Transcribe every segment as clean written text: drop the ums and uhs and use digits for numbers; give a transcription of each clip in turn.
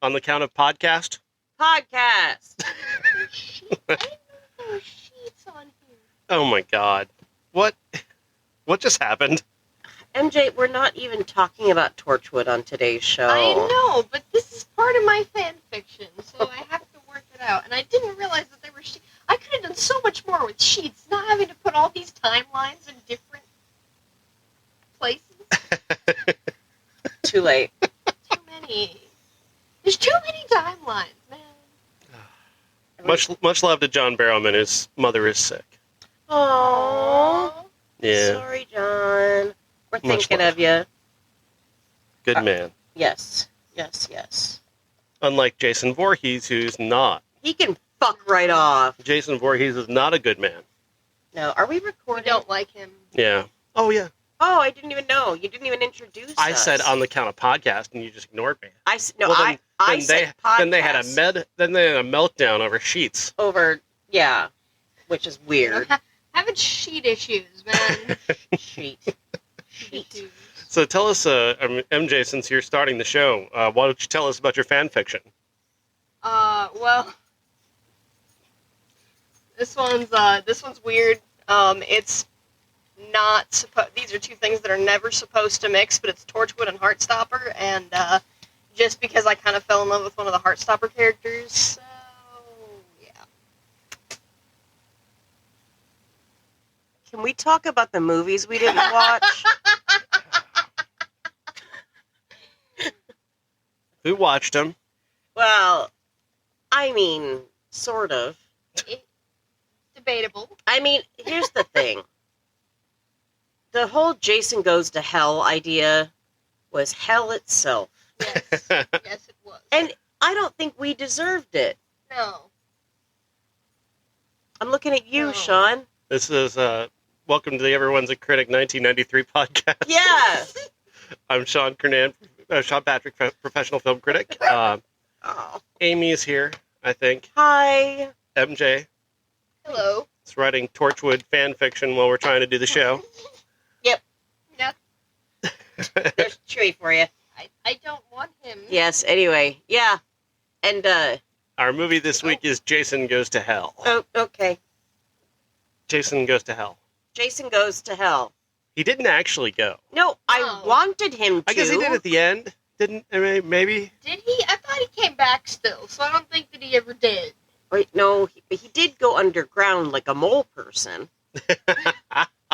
On the count of podcast? Podcast! I didn't know there were sheets on here. Oh my god. What just happened? MJ, we're not even talking about Torchwood on today's show. I know, but this is part of my fan fiction, so I have to work it out. And I didn't realize that there were sheets. I could have done so much more with sheets, not having to put all these timelines in different places. Too late. Too many. There's too many timelines, man. Much love to John Barrowman. His mother is sick. Aww. Yeah. Sorry, John. We're Much thinking love. of you. Good man. Yes. Yes, yes. Unlike Jason Voorhees, who's not. He can fuck right off. Jason Voorhees is not a good man. No, are we We recording? don't like him. Yeah. Oh, yeah. Oh, I didn't even know. You didn't even introduce I us. said on the count of podcast, and you just ignored me. I said Then said podcast. Then they had a meltdown over sheets. over, yeah, which is weird. Having sheet issues, man. Sheet. Sheet. So tell us, MJ, since you're starting the show, why don't you tell us about your fan fiction? Well, this one's weird. It's not supposed. These are two things that are never supposed to mix, but it's Torchwood and Heartstopper, and just because I kind of fell in love with one of the Heartstopper characters, so yeah. Can we talk about the movies we didn't watch? Who watched them? Well, I mean, sort of. Debatable. I mean, here's the thing. The whole Jason Goes to Hell idea was hell itself. Yes, yes, it was. And I don't think we deserved it. No. I'm looking at you, No. Sean. This is welcome to the Everyone's a Critic 1993 podcast. Yeah. I'm Sean Kernan, Sean Patrick, professional film critic. Oh. Amy is here, I think. Hi. MJ Hello. is writing Torchwood fan fiction while we're trying to do the show. Yeah. There's Chewy for you. I don't want him. Yes, anyway. Yeah. And, Our movie this week is Jason Goes to Hell. oh, okay. Jason Goes to Hell. Jason Goes to Hell. He didn't actually go. No, I No. wanted him to. I guess he did at the end. Didn't, I mean, maybe? Did he? I thought he came back still, so I don't think that he ever did. Wait, no, he did go underground like a mole person.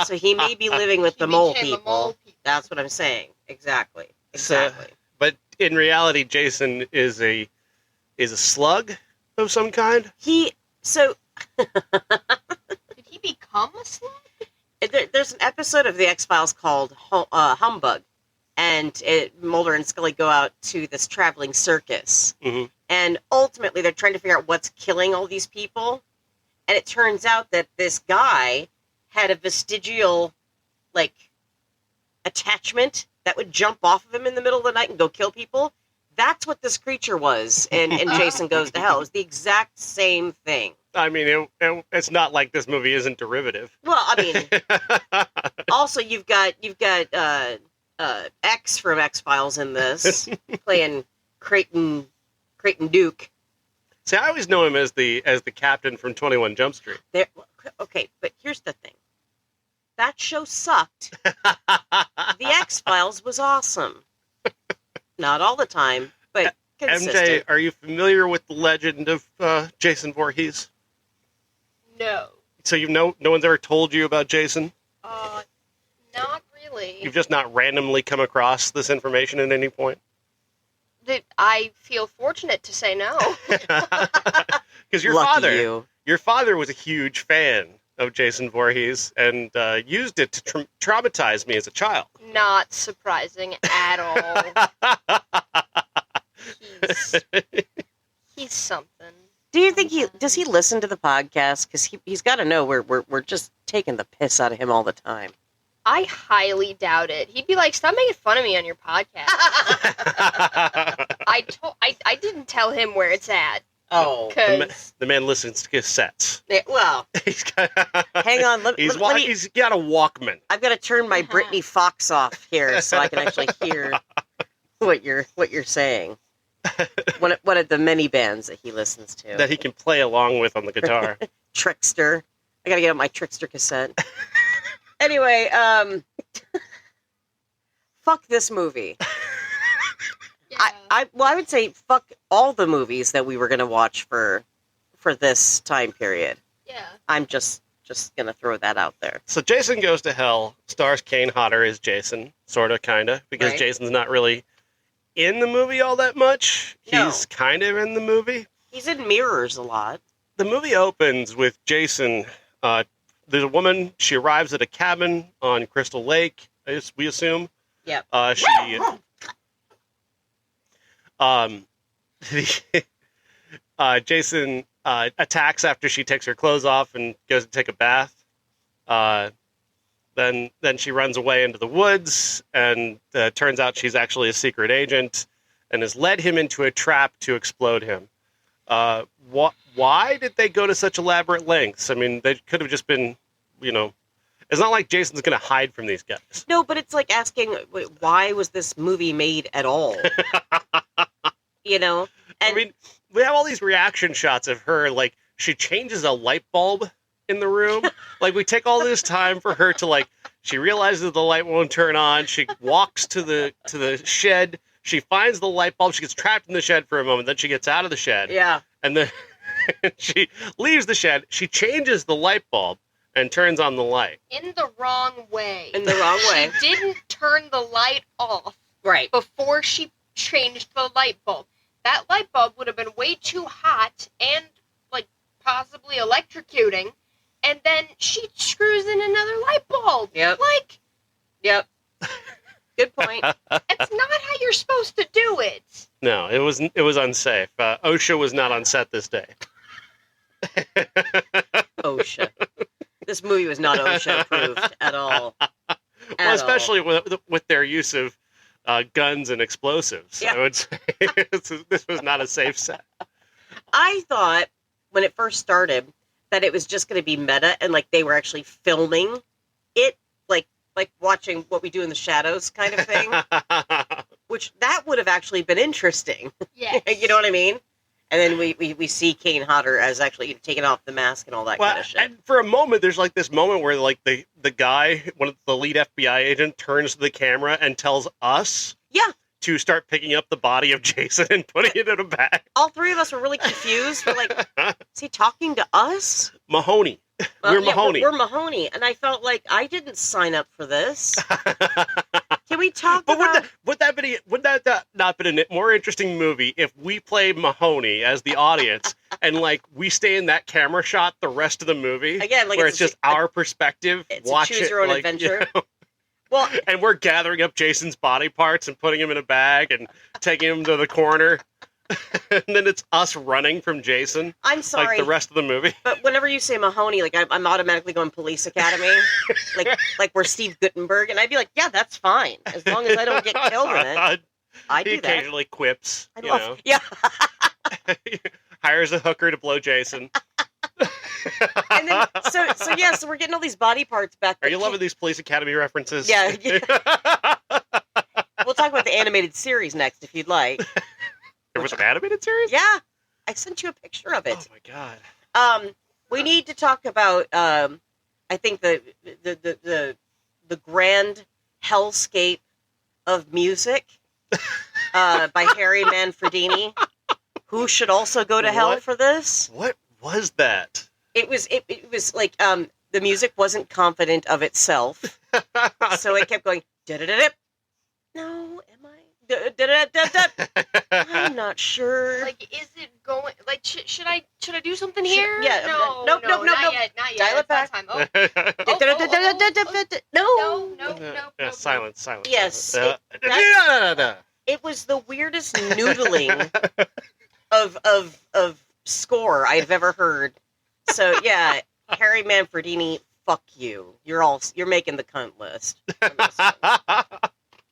So he may be living with the He mole became a people. mole people. That's what I'm saying. Exactly. So- Exactly. But in reality, Jason is a slug of some kind. So Did he become a slug? there's an episode of the X-Files called Humbug, and Mulder and Scully go out to this traveling circus. Mhm. And ultimately, they're trying to figure out what's killing all these people. And it turns out that this guy had a vestigial, attachment that would jump off of him in the middle of the night and go kill people. That's what this creature was in Jason Goes to Hell. It was the exact same thing. I mean, it's not like this movie isn't derivative. Well, I mean, also you've got X from X-Files in this, playing Creighton Duke. See, I always know him as the captain from 21 Jump Street. Okay, but here's the thing. That show sucked. The X-Files was awesome. Not all the time, but consistent. MJ, are you familiar with the legend of Jason Voorhees? No. So no one's ever told you about Jason? Not really. You've just not randomly come across this information at any point? I feel fortunate to say no. Because Lucky you. your father was a huge fan of Jason Voorhees and used it to traumatize me as a child. Not surprising at all. He's something. Do you think does he listen to the podcast? Because he's got to know we're just taking the piss out of him all the time. I highly doubt it. He'd be like, "Stop making fun of me on your podcast." I didn't tell him where it's at. Oh, Because The man listens to cassettes. well, He's got, hang on. he's got a Walkman. I've got to turn my Britney Fox off here so I can actually hear what you're saying. One of the many bands that he listens to. that he can play along with on the guitar. Trickster. I gotta get out my Trickster cassette. Anyway, fuck this movie. Yeah. I would say fuck all the movies that we were gonna watch for this time period. Yeah. I'm just gonna throw that out there. So Jason Goes to Hell stars Kane Hodder as Jason, sort of, kind of, because Right. Jason's not really in the movie all that much. No. He's kind of in the movie. He's in Mirrors a lot. The movie opens with Jason. There's a woman. She arrives at a cabin on Crystal Lake, we assume. Yep. Jason attacks after she takes her clothes off and goes to take a bath. Then she runs away into the woods, and turns out she's actually a secret agent and has led him into a trap to explode him. Why did they go to such elaborate lengths? I mean, they could have just been, it's not like Jason's going to hide from these guys. No, but it's like asking, why was this movie made at all? And I mean, we have all these reaction shots of her, like, she changes a light bulb in the room. Like, we take all this time for her to, she realizes the light won't turn on. She walks to the shed. She finds the light bulb. She gets trapped in the shed for a moment. Then she gets out of the shed. yeah. And then she leaves the shed. She changes the light bulb and turns on the light. In the wrong way. In the wrong way. She didn't turn the light off Right. before she changed the light bulb. That light bulb would have been way too hot and, possibly electrocuting. And then she screws in another light bulb. Yep. Yep. Good point. It's not how you're supposed to do it. No, it was unsafe. OSHA was not on set this day. OSHA. This movie was not OSHA approved at all. Well, especially with their use of guns and explosives. Yeah. I would say this was not a safe set. I thought when it first started that it was just going to be meta and they were actually filming it, like watching What We Do in the Shadows kind of thing, which that would have actually been interesting. Yes. You know what I mean? And then we see Kane Hodder as actually taking off the mask and all that kind of shit. And for a moment, there's this moment where the guy, one of the lead FBI agent, turns to the camera and tells us Yeah. to start picking up the body of Jason and putting it in a bag. All three of us were really confused. We're like, is he talking to us? Mahoney. Well, We're yeah, Mahoney. We're Mahoney. And I felt like I didn't sign up for this. Can we talk But about... would that not been a more interesting movie if we play Mahoney as the audience and we stay in that camera shot the rest of the movie? Again, where it's just our perspective. It's watch a choose it, your own adventure. Well, and we're gathering up Jason's body parts and putting him in a bag and taking him to the corner. And then it's us running from Jason. I'm sorry. The rest of the movie. But whenever you say Mahoney, I'm automatically going Police Academy. like we're Steve Guttenberg. And I'd be like, yeah, that's fine. As long as I don't get killed in it. I He do that. occasionally quips, Yeah. hires a hooker to blow Jason. And then, so we're getting all these body parts back. Are you loving these Police Academy references? Yeah. We'll talk about the animated series next if you'd like. There was an animated series? Yeah. I sent you a picture of it. Oh my god. We need to talk about I think the grand hellscape of music by Harry Manfredini, who should also go to hell for this. What was that? It was the music wasn't confident of itself, so it kept going. No, am I? I'm not sure. Is it going? Should I do something here? Yeah. No. Nope. Not yet. Dial it back. Time. Oh. No. Silence. Yes. No. It was the weirdest noodling of score I've ever heard. So yeah, Harry Manfredini, fuck you. You're making the cunt list.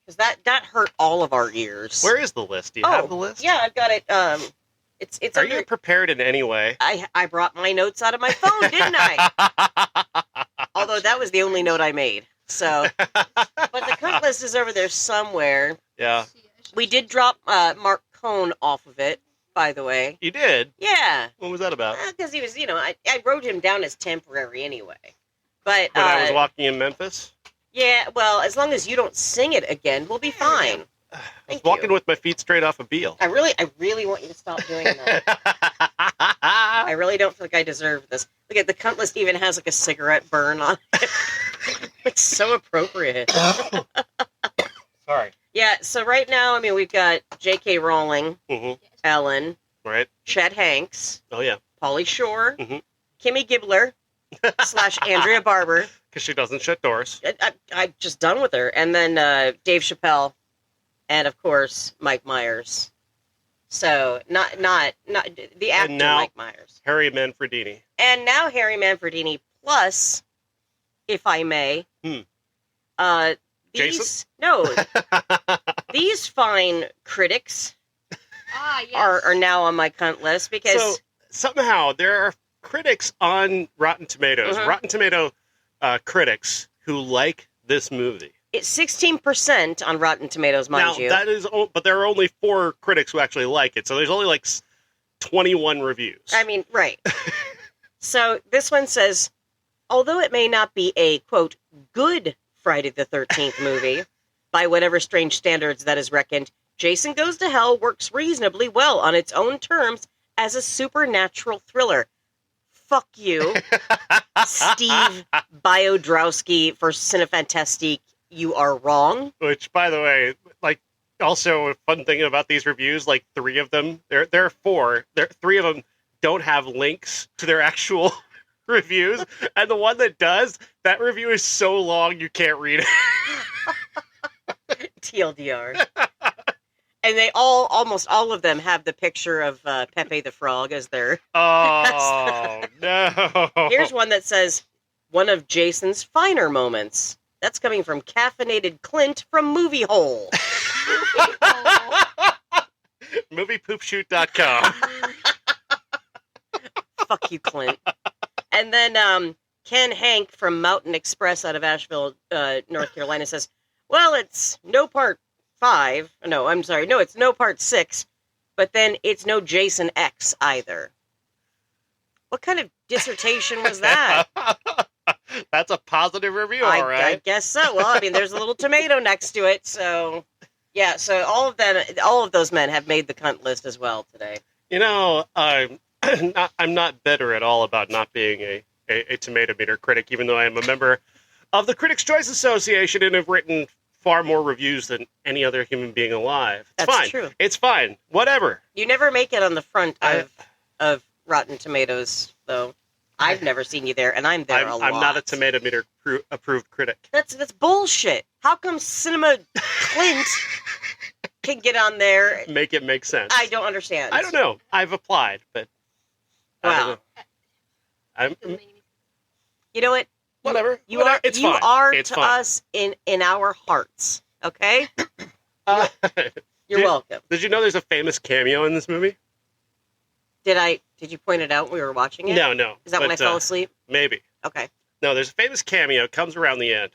Because that hurt all of our ears. Where is the list? Do you have the list? Yeah, I've got it. It's. Are you prepared in any way? I brought my notes out of my phone, didn't I? Although that was the only note I made. So, but the cunt list is over there somewhere. Yeah. We did drop Mark cone off of it, by the way. You did? Yeah. What was that about? Because he was, I wrote him down as temporary anyway. But When I was walking in Memphis? yeah, well, as long as you don't sing it again, we'll be fine. I was walking with my feet straight off a Beale. I really want you to stop doing that. I really don't feel like I deserve this. Look at the cunt list even has like a cigarette burn on it. It's so appropriate. Sorry. Yeah, so right now, I mean, we've got J.K. Rowling, Ellen, Right. Chet Hanks, Oh, yeah. Pauly Shore, Mhm. Kimmy Gibbler, / Andrea Barber. Because she doesn't shut doors. I'm just done with her. And then Dave Chappelle, and of course, Mike Myers. So, not the actor now- Mike Myers. Harry Manfredini. And now Harry Manfredini, plus, if I may, Jason? these fine critics Yes. are now on my cunt list because So, somehow, there are critics on Rotten Tomatoes, Rotten Tomato critics who like this movie. it's 16% on Rotten Tomatoes, mind you. But there are only 4 critics who actually like it, so there's only like 21 reviews. I mean, right. So this one says, although it may not be a, quote, good Friday the 13th movie, by whatever strange standards that is reckoned, Jason Goes to Hell works reasonably well on its own terms as a supernatural thriller. Fuck you, Steve Biodrowski for Cinefantastique. You are wrong. Which, by the way, like, also a fun thing about these reviews, like 3 of them, there are 4, 3 of them don't have links to their actual reviews, and the one that does, that review is so long you can't read it. TLDR. And they almost all of them have the picture of Pepe the Frog as their... Oh, no. Here's one that says, one of Jason's finer moments. That's coming from Caffeinated Clint from Movie Hole. Moviepoopshoot.com. Fuck you, Clint. And then Ken Hank from Mountain Express out of Asheville, North Carolina says, well, it's no part 5. No, I'm sorry. No, it's no part 6. But then it's no Jason X either. What kind of dissertation was that? That's a positive review, all right. I guess so. Well, I mean, there's a little tomato next to it, so yeah. So all of those men have made the cunt list as well today. You know, I'm not bitter at all about not being a tomato meter critic, even though I am a member of the Critics' Choice Association and have written far more reviews than any other human being alive. It's That's fine. true. It's fine. Whatever. You never make it on the front of Rotten Tomatoes, though. I've never seen you there, and I'm there a lot. I'm not a tomato meter approved critic. That's bullshit. How come Cinema Clint can get on there? Make it make sense. I don't understand. I don't know. I've applied, but Wow. I'm You know what? whatever. You are It's you fine. are It's to fine. us in our hearts. Okay? You're Did- welcome. Did you know there's a famous cameo in this movie? Did you point it out when we were watching it? No. Is that when I but, fell asleep? Maybe. Okay. No, there's a famous cameo. It comes around the end.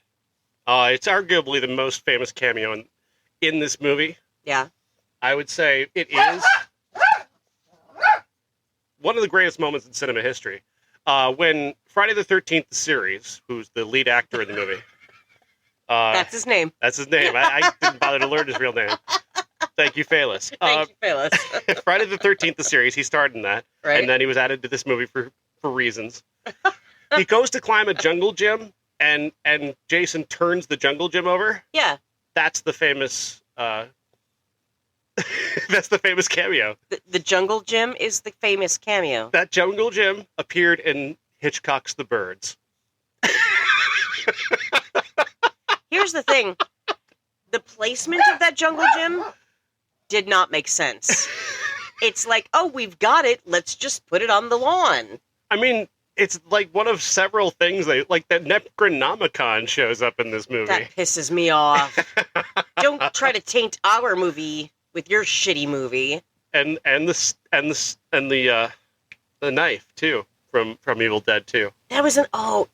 It's arguably the most famous cameo in this movie. Yeah. I would say it is one of the greatest moments in cinema history. When Friday the 13th, the series, who's the lead actor in the movie. That's his name. That's his name. I didn't bother to learn his real name. Thank you, Phalis. Thank you, Phyllis. Friday the 13th, the series, he starred in that. Right. And then he was added to this movie for reasons. He goes to climb a jungle gym, and Jason turns the jungle gym over. Yeah. That's the famous... that's the famous cameo. The jungle gym is the famous cameo. That jungle gym appeared in Hitchcock's The Birds. Here's the thing. The placement of that jungle gym did not make sense. It's like, oh, we've got it. Let's just put it on the lawn. I mean, it's like one of several things like that Necronomicon shows up in this movie. That pisses me off. Don't try to taint our movie with your shitty movie. And the knife too from Evil Dead 2. That was fuck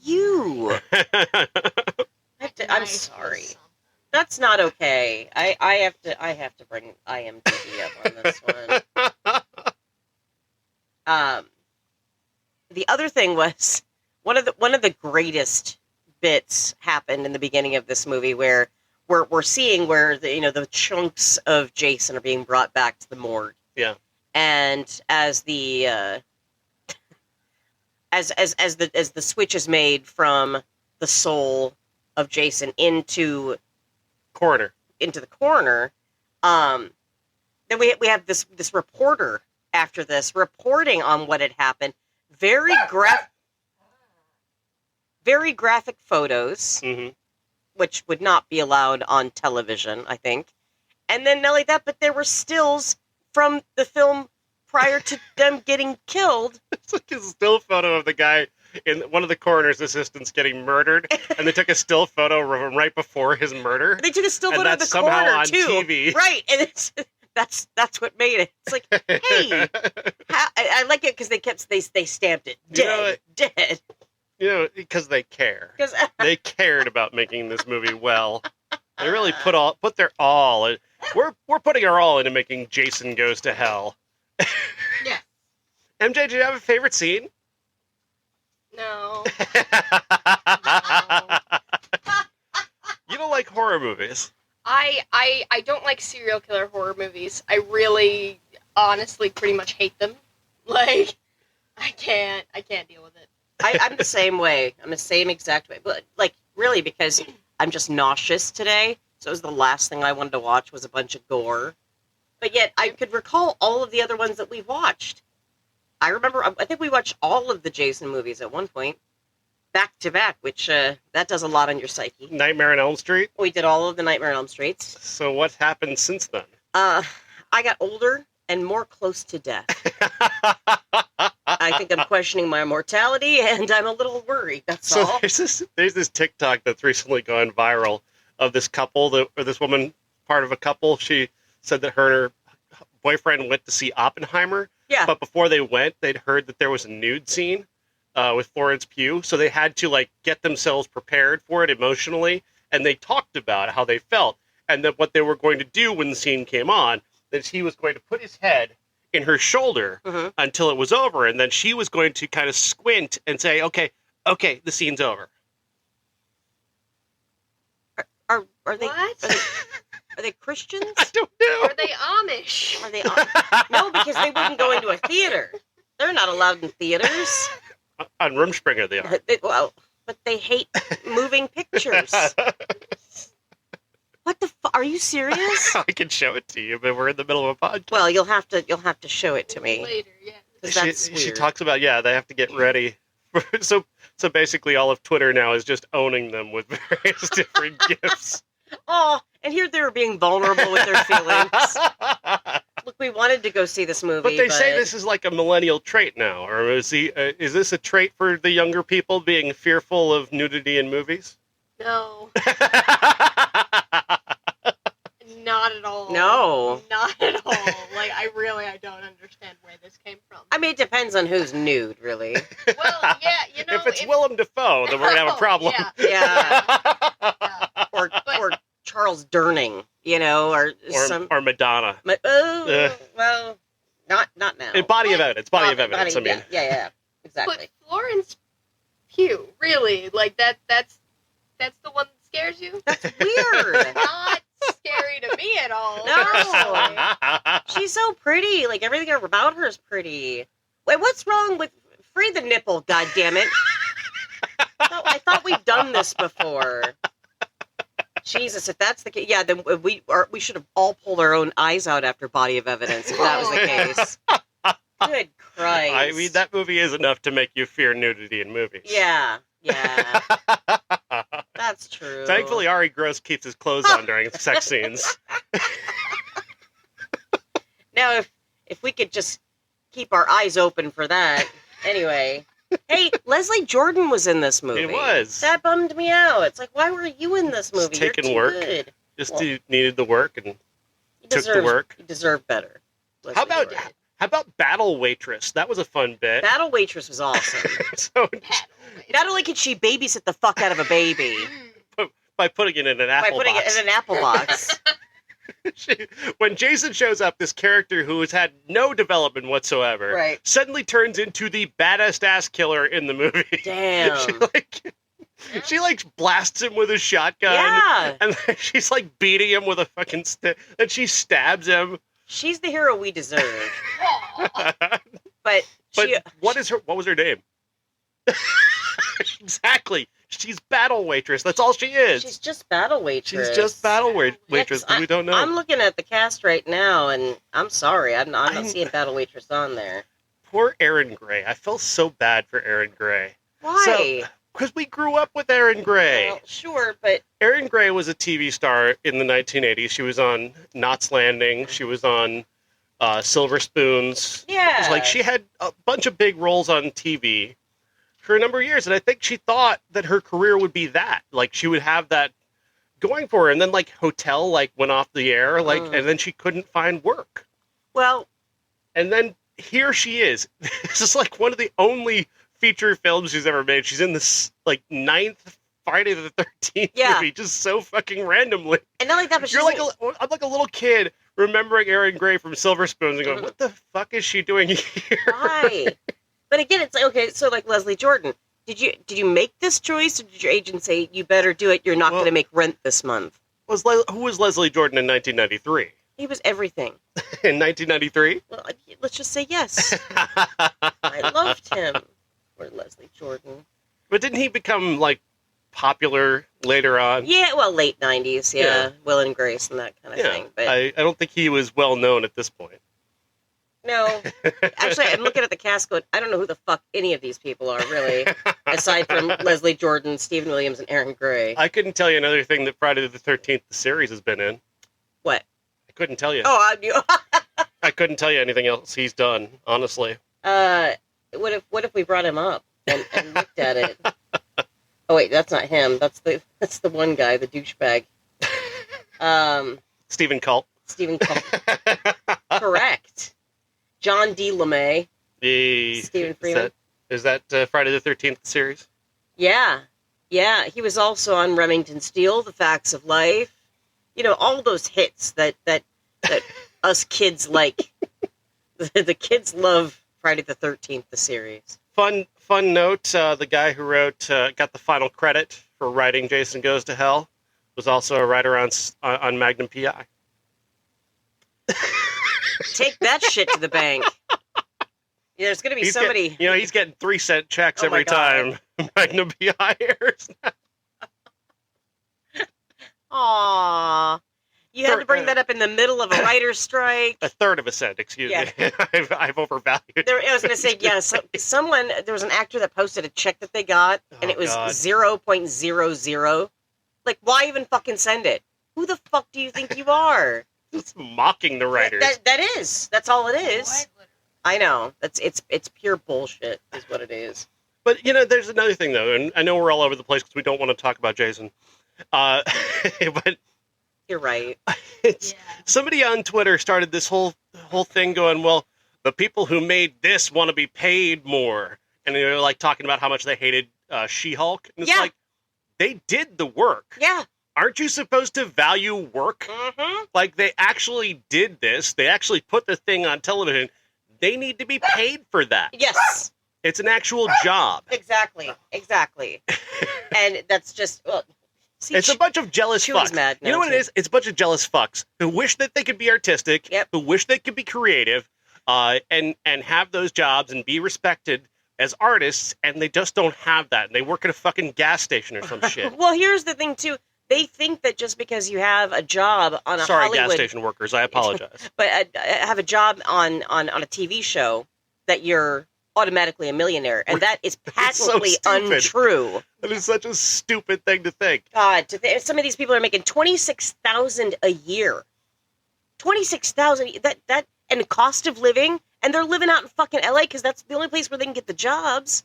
you. I'm sorry. That's not okay. I have to bring IMDb up on this one. The other thing was one of the greatest bits happened in the beginning of this movie where we're seeing where the chunks of Jason are being brought back to the morgue. Yeah. And as the as the switch is made from the soul of Jason into the coroner, then we have this reporter after this reporting on what had happened. Very graphic photos, which would not be allowed on television, I think. And then not only that, but there were stills from the film prior to them getting killed. It's like a still photo of the guy in one of the coroner's assistants getting murdered, and they took a still photo of him right before his murder. They took a still photo of the somehow coroner on too, TV. right? And that's what made it. It's like, hey, I like it because they stamped it dead. Because they care. They cared about making this movie well. They really put their all. We're putting our all into making Jason Goes to Hell. Yeah. MJ, do you have a favorite scene? No. You don't like horror movies. I don't like serial killer horror movies. I really, honestly, pretty much hate them. Like, I can't deal with it. I'm the same way. I'm the same exact way. But, like, really, because I'm just nauseous today. So it was the last thing I wanted to watch was a bunch of gore. But yet, I could recall all of the other ones that we've watched. I remember, I think we watched all of the Jason movies at one point. Back to back, which, that does a lot on your psyche. Nightmare on Elm Street? We did all of the Nightmare on Elm Streets. So what's happened since then? I got older and more close to death. I think I'm questioning my mortality, and I'm a little worried, that's all. There's this TikTok that's recently gone viral of this couple, or this woman, part of a couple. She said that her and her boyfriend went to see Oppenheimer. Yeah. But before they went, they'd heard that there was a nude scene with Florence Pugh. So they had to, get themselves prepared for it emotionally. And they talked about how they felt. And that what they were going to do when the scene came on, that he was going to put his head in her shoulder until it was over. And then she was going to kind of squint and say, okay, the scene's over. Are they... What? Are they Christians? I don't know. Are they Amish? Are they? No, because they wouldn't go into a theater. They're not allowed in theaters. On Rumspringa they are. But they hate moving pictures. What the fuck? Are you serious? I can show it to you, but we're in the middle of a podcast. Well, you'll have to show it to me. Later, yeah. That's weird. She talks about, they have to get ready. So basically all of Twitter now is just owning them with various different gifts. Oh, and here they were being vulnerable with their feelings. Look, we wanted to go see this movie, but they say this is like a millennial trait now, or is this a trait for the younger people, being fearful of nudity in movies? No. Not at all. No. Not at all. I don't understand where this came from. I mean, it depends on who's nude, really. Well, yeah, if it's Willem Dafoe, then we're going to have a problem. Yeah. Or Charles Durning, or Madonna. Well, not now. Body of evidence. Body of evidence. I mean, yeah, exactly. But Florence Pugh, really, that's the one that scares you. That's weird. Not scary to me at all. No, she's so pretty. Everything about her is pretty. Wait, what's wrong with free the nipple? God damn it! I thought we'd done this before. Jesus, if that's the case, then we should have all pulled our own eyes out after Body of Evidence if that was the case. Good Christ! I mean, that movie is enough to make you fear nudity in movies. Yeah. That's true. Thankfully, Ari Gross keeps his clothes on during sex scenes. Now, if we could just keep our eyes open for that. Anyway. Hey, Leslie Jordan was in this movie. It was. That bummed me out. It's like, why were you in this movie? Just taking You're too work. Good. Just needed the work and took the work. You deserve better. How about Battle Waitress? That was a fun bit. Battle Waitress was awesome. So, not only could she babysit the fuck out of a baby, by putting it in an apple By putting box. it in an apple box. When Jason shows up, this character who has had no development whatsoever Right. suddenly turns into the baddest ass killer in the movie. Damn. She blasts him with a shotgun. Yeah. And then she's beating him with a fucking stick. And she stabs him. She's the hero we deserve. Aw. But what was her name? Exactly. She's battle waitress. That's all she is. she's just battle waitress. She's just battle waitress, but we don't know. I'm looking at the cast right now, and I'm sorry, I'm not seeing battle waitress on there. Poor Erin Gray. I feel so bad for Erin Gray. Why? Because we grew up with Erin Gray. Well, sure, but Erin Gray was a TV star in the 1980s. She was on Knots Landing. She was on Silver Spoons. yeah. She had a bunch of big roles on TV for a number of years, and I think she thought that her career would be that. She would have that going for her, and then Hotel went off the air, and then she couldn't find work. Well, And then here she is. This is one of the only feature films she's ever made. She's in this ninth Friday the 13th movie, just so fucking randomly. and not like that, but I'm like a little kid remembering Erin Gray from Silver Spoons and going, what the fuck is she doing here? why? But again, it's okay. So Leslie Jordan, did you make this choice, or did your agent say you better do it? You're not going to make rent this month. Who was Leslie Jordan in 1993? He was everything. In 1993? Well, let's just say yes. I loved him. Or Leslie Jordan. But didn't he become popular later on? Yeah, well, late 90s, yeah. Will and Grace and that kind of thing. But I don't think he was well known at this point. no. Actually, I'm looking at the cast going, I don't know who the fuck any of these people are, really. Aside from Leslie Jordan, Stephen Williams, and Erin Gray. I couldn't tell you another thing that Friday the 13th, the series, has been in. What? I couldn't tell you. Oh, I knew. I couldn't tell you anything else he's done, honestly. What if we brought him up and looked at it? Oh wait, that's not him. That's the one guy, the douchebag. Stephen Culp. Stephen Culp. Correct. John D. LeMay. Stephen Freeman. Is that Friday the 13th series? Yeah. Yeah. He was also on Remington Steele, The Facts of Life. All those hits that us kids like. The kids love Friday the 13th, the series. Fun note, the guy who got the final credit for writing Jason Goes to Hell was also a writer on Magnum P.I. Take that shit to the bank. Yeah, there's going to be somebody... he's getting 3-cent checks every time Magnum P.I. airs. Aww. You had to bring that up in the middle of a writer's strike. A third of a cent, excuse me. I've overvalued. I was going to say, yeah, there was an actor that posted a check that they got, and it was 0.00. Why even fucking send it? Who the fuck do you think you are? Just mocking the writers. That's all it is. I know. It's pure bullshit is what it is. But, there's another thing, though, and I know we're all over the place because we don't want to talk about Jason. But... You're right. Somebody on Twitter started this whole thing going, well, the people who made this want to be paid more. And they're talking about how much they hated She-Hulk. And it's they did the work. Yeah. Aren't you supposed to value work? Mm-hmm. They actually did this. They actually put the thing on television. They need to be paid for that. Yes. It's an actual job. Exactly. And that's just... Well, see, it's a bunch of jealous fucks. Mad you know what it is? It's a bunch of jealous fucks who wish that they could be artistic, who wish they could be creative, and have those jobs and be respected as artists, and they just don't have that. And they work at a fucking gas station or some shit. Well, here's the thing, too. They think that just because you have a job on a Sorry, Hollywood... gas station workers, I apologize. But have a job on a TV show that you're automatically a millionaire, and that is patently untrue. That is such a stupid thing to think. God, some of these people are making $26,000 a year. $26,000 that and cost of living, and they're living out in fucking LA because that's the only place where they can get the jobs.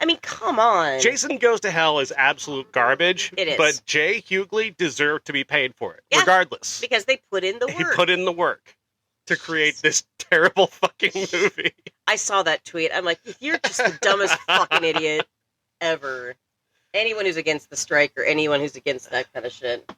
I mean, come on. Jason Goes to Hell is absolute garbage. It is. But Jay Huguely deserved to be paid for it, regardless. Because they put in the work. He put in the work to create this terrible fucking movie. I saw that tweet. I'm like, you're just the dumbest fucking idiot ever. Anyone who's against the strike or anyone who's against that kind of shit.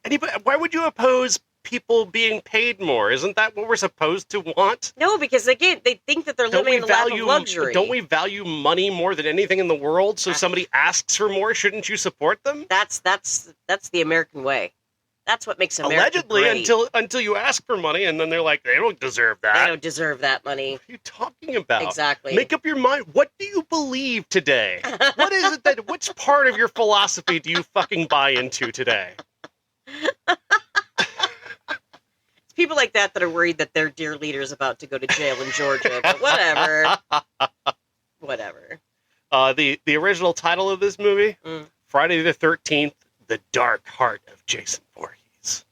Why would you oppose people being paid more? Isn't that what we're supposed to want? No, because again, they think that they're living in the lap of luxury. Don't we value money more than anything in the world? So somebody asks for more, shouldn't you support them? That's the American way. That's what makes America allegedly great. until you ask for money, and then they're like, they don't deserve that. They don't deserve that money. What are you talking about? Exactly. Make up your mind. What do you believe today? What is it which part of your philosophy do you fucking buy into today? It's people like that are worried that their dear leader is about to go to jail in Georgia, but whatever. Whatever. The original title of this movie, Friday the 13th, The Dark Heart of Jason Voorhees.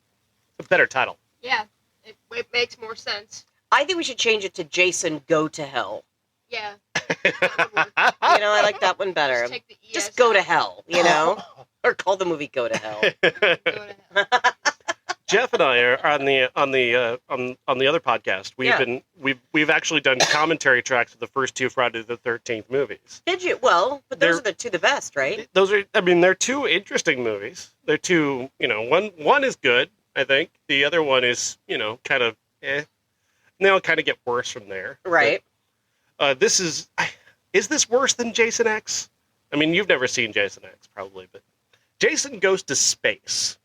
A better title. Yeah, it makes more sense. I think we should change it to Jason Go to Hell. Yeah. I like that one better. Just take the ES Just go out. to hell, or call the movie Go to Hell. Go to hell. Jeff and I are on the other podcast. We've actually done commentary tracks of the first two Friday the 13th movies. Did you? Well, but those are the two the best, right? They're two interesting movies. They're two, one is good, I think. The other one is, kind of eh. And they'll kind of get worse from there. Right. But, is this worse than Jason X? I mean, you've never seen Jason X, probably, but Jason Goes to Space.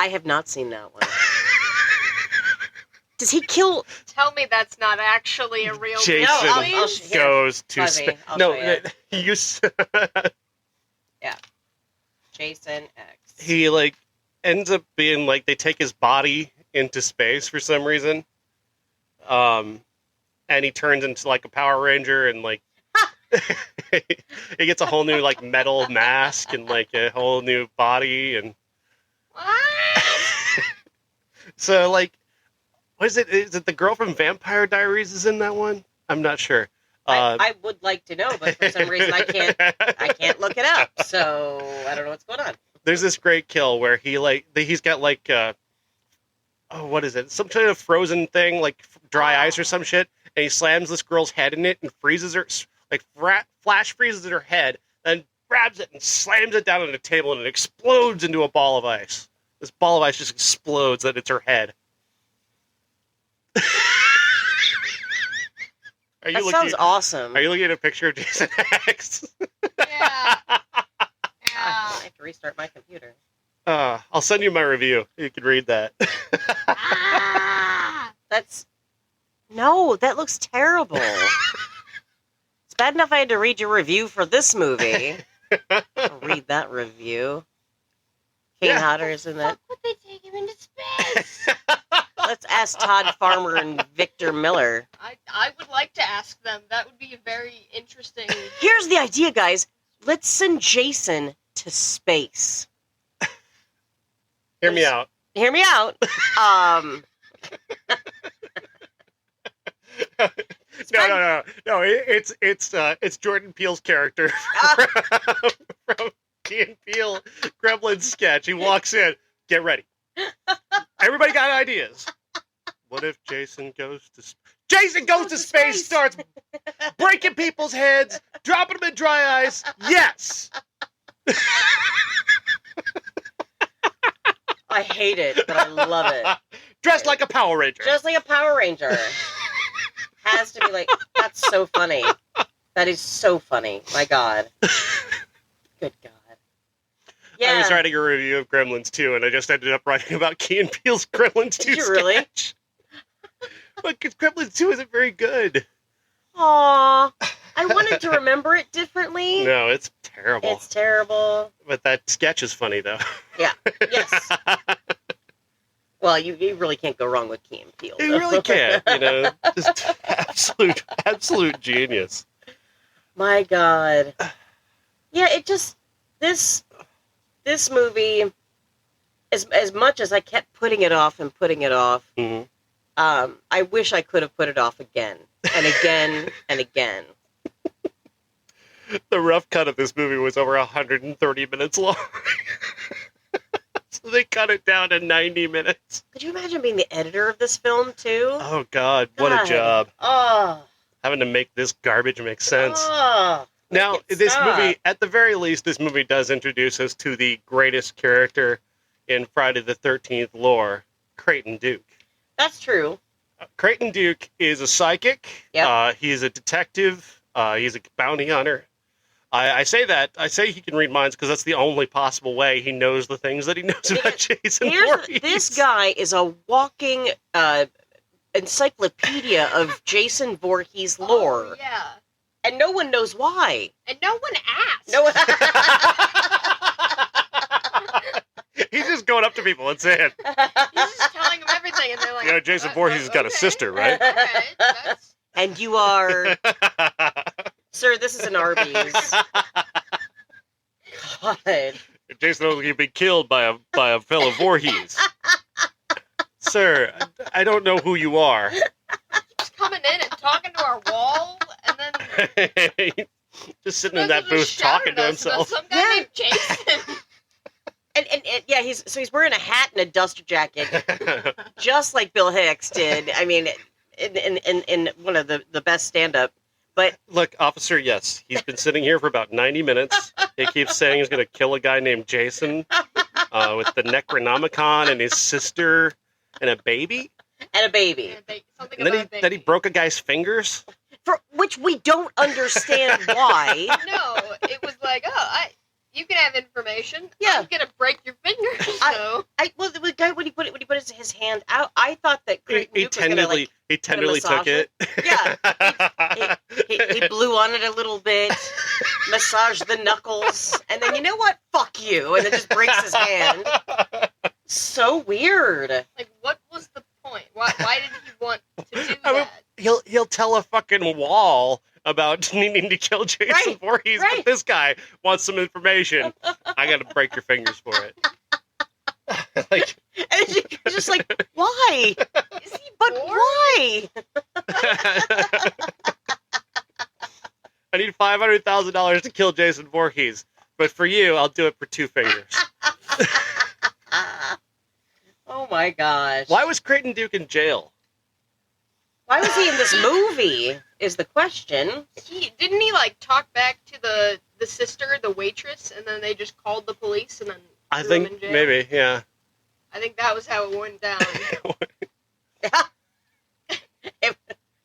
I have not seen that one. Does he kill? Tell me that's not actually a real Jason I'll Goes to Fuzzy, Space. I'll No, show you. Yeah. Jason X. He ends up being they take his body into space for some reason. And he turns into a Power Ranger and he gets a whole new metal mask and a whole new body and so what is it? Is it the girl from Vampire Diaries is in that one? I'm not sure. I would like to know, but for some reason I can't look it up. So I don't know what's going on. There's this great kill where he's got what is it? Some kind of frozen thing, dry ice or some shit, and he slams this girl's head in it and freezes her, flash freezes her head, then grabs it and slams it down on the table and it explodes into a ball of ice. This ball of ice just explodes and it's her head. Sounds awesome. Are you looking at a picture of Jason X? Yeah. I have to restart my computer. I'll send you my review. You can read that. That looks terrible. It's bad enough I had to read your review for this movie. I'll read that review. Kane Hodder is in that. Would they take him into space? Let's ask Todd Farmer and Victor Miller. I would like to ask them. That would be a very interesting. Here's the idea, guys. Let's send Jason to space. Hear me out. No. It's Jordan Peele's character from Key and Peele Gremlins sketch. He walks in. Get ready. Everybody got ideas. What if Jason goes to space? Starts breaking people's heads, dropping them in dry ice. Yes. I hate it, but I love it. Dressed like a Power Ranger. Just like a Power Ranger. Has to be that's so funny. That is so funny. My God. Good God. Yeah. I was writing a review of Gremlins 2, and I just ended up writing about Key and Peele's Gremlins 2 Did you really? sketch. Because Gremlins 2 isn't very good. Aw. I wanted to remember it differently. No, it's terrible. It's terrible. But that sketch is funny, though. Yeah. Yes. Well, you really can't go wrong with Key and Peele. You really can't, just absolute genius. My God. Yeah, it just, this movie, as much as I kept putting it off, Mm-hmm. I wish I could have put it off again, and again, and again. The rough cut of this movie was over 130 minutes long. So they cut it down to 90 minutes. Could you imagine being the editor of this film, too? Oh, God, what a job. Oh. Having to make this garbage make sense. Oh. Now, this Stop. movie, at the very least, this movie does introduce us to the greatest character in Friday the 13th lore, Creighton Duke. That's true. Creighton Duke is a psychic. Yep. He is a detective. He's a bounty hunter. I say he can read minds because that's the only possible way he knows the things that he knows about Jason Voorhees. This guy is a walking encyclopedia of Jason Voorhees lore. Oh, yeah. And no one knows why. And no one asked. No one... He's just going up to people and saying, He's just telling them everything, and they're like, you know, Jason Voorhees has got a sister, right? Okay, that's... And you are... Sir, this is an Arby's. God. Jason knows he'd be killed by a fellow Voorhees. Sir, I don't know who you are. Just coming in and talking to our wall, and then... Just sitting in that booth talking to himself. Some guy named Jason. And yeah, he's wearing a hat and a duster jacket, just like Bill Hicks did. I mean, in one of the best stand-up. But look, officer, yes, he's been sitting here for about 90 minutes. He keeps saying he's going to kill a guy named Jason with the Necronomicon and his sister and a baby. And a baby. And then he broke a guy's fingers. For which we don't understand why. No, it was like, you can have information. Yeah. I'm gonna break your fingers. Well, the guy when he put his hand out, I thought that He tenderly took it. Yeah, he blew on it a little bit, massaged the knuckles, and then you know what? Fuck you, and then just breaks his hand. So weird. Like, what was the point? Why did he want to do I mean, that? he'll tell a fucking wall about needing to kill Jason Voorhees, but this guy wants some information. I got to break your fingers for it. Like, and you're just like, why? Is he But bored? why? I need $500,000 to kill Jason Voorhees, but for you, I'll do it for 2 fingers. Oh my gosh. Why was Creighton Duke in jail? Why was he in this movie? Is the question. Didn't he like talk back to the sister, the waitress, and then they just called the police and then I threw him in think jail? maybe, yeah. I think that was how it went down.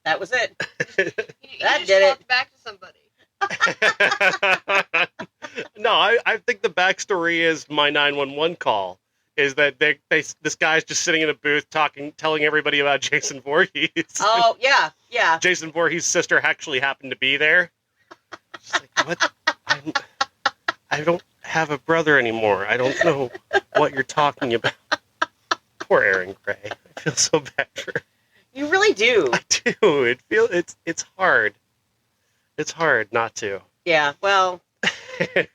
That was it. He That just did it. talked back to somebody. No, I think the backstory is my 911 call. Is that this guy's just sitting in a booth telling everybody about Jason Voorhees. Oh, yeah. Jason Voorhees' sister actually happened to be there. She's like, what? I don't have a brother anymore. I don't know what you're talking about. Poor Erin Gray. I feel so bad for her. You really do. I do. It's hard. It's hard not to. Yeah, well, I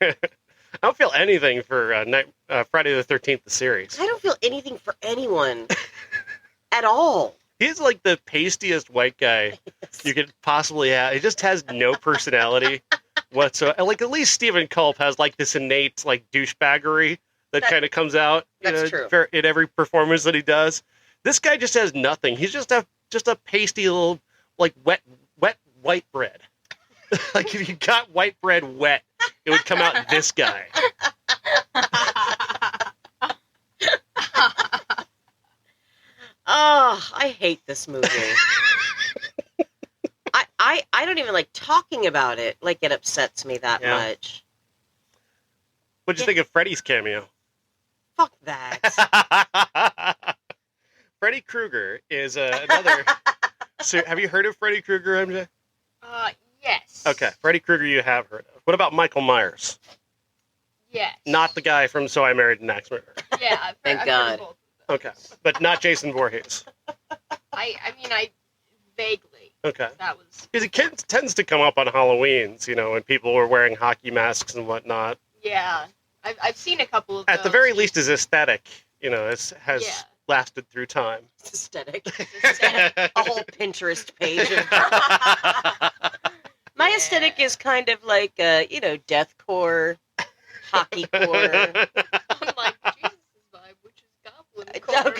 don't feel anything for Friday the 13th, the series. I don't feel anything for anyone at all. He's like the pastiest white guy you could possibly have. He just has no personality whatsoever. Like, at least Stephen Culp has like this innate like douchebaggery that kind of comes out True. in every performance that he does. This guy just has nothing. He's just a pasty little like wet white bread. Like, if you got white bread wet, it would come out this guy. Oh, I hate this movie. I don't even like talking about it. Like, it upsets me that much. What'd you think of Freddy's cameo? Fuck that. Freddy Krueger is another... So, have you heard of Freddy Krueger, MJ? Yes. Okay, Freddy Krueger you have heard of. What about Michael Myers? Yes. Not the guy from So I Married an Axe Murderer. Yeah, Thank I've God. heard of both. Okay, but not Jason Voorhees. I mean, I vaguely. Okay. That was. Because it tends to come up on Halloweens, when people were wearing hockey masks and whatnot. Yeah, I've seen a couple of. At the those. very least, his aesthetic, has lasted through time. It's aesthetic. A whole Pinterest page. My aesthetic is kind of like, deathcore, hockeycore. I'm like, Jesus' vibe, which is goblin Oh, core.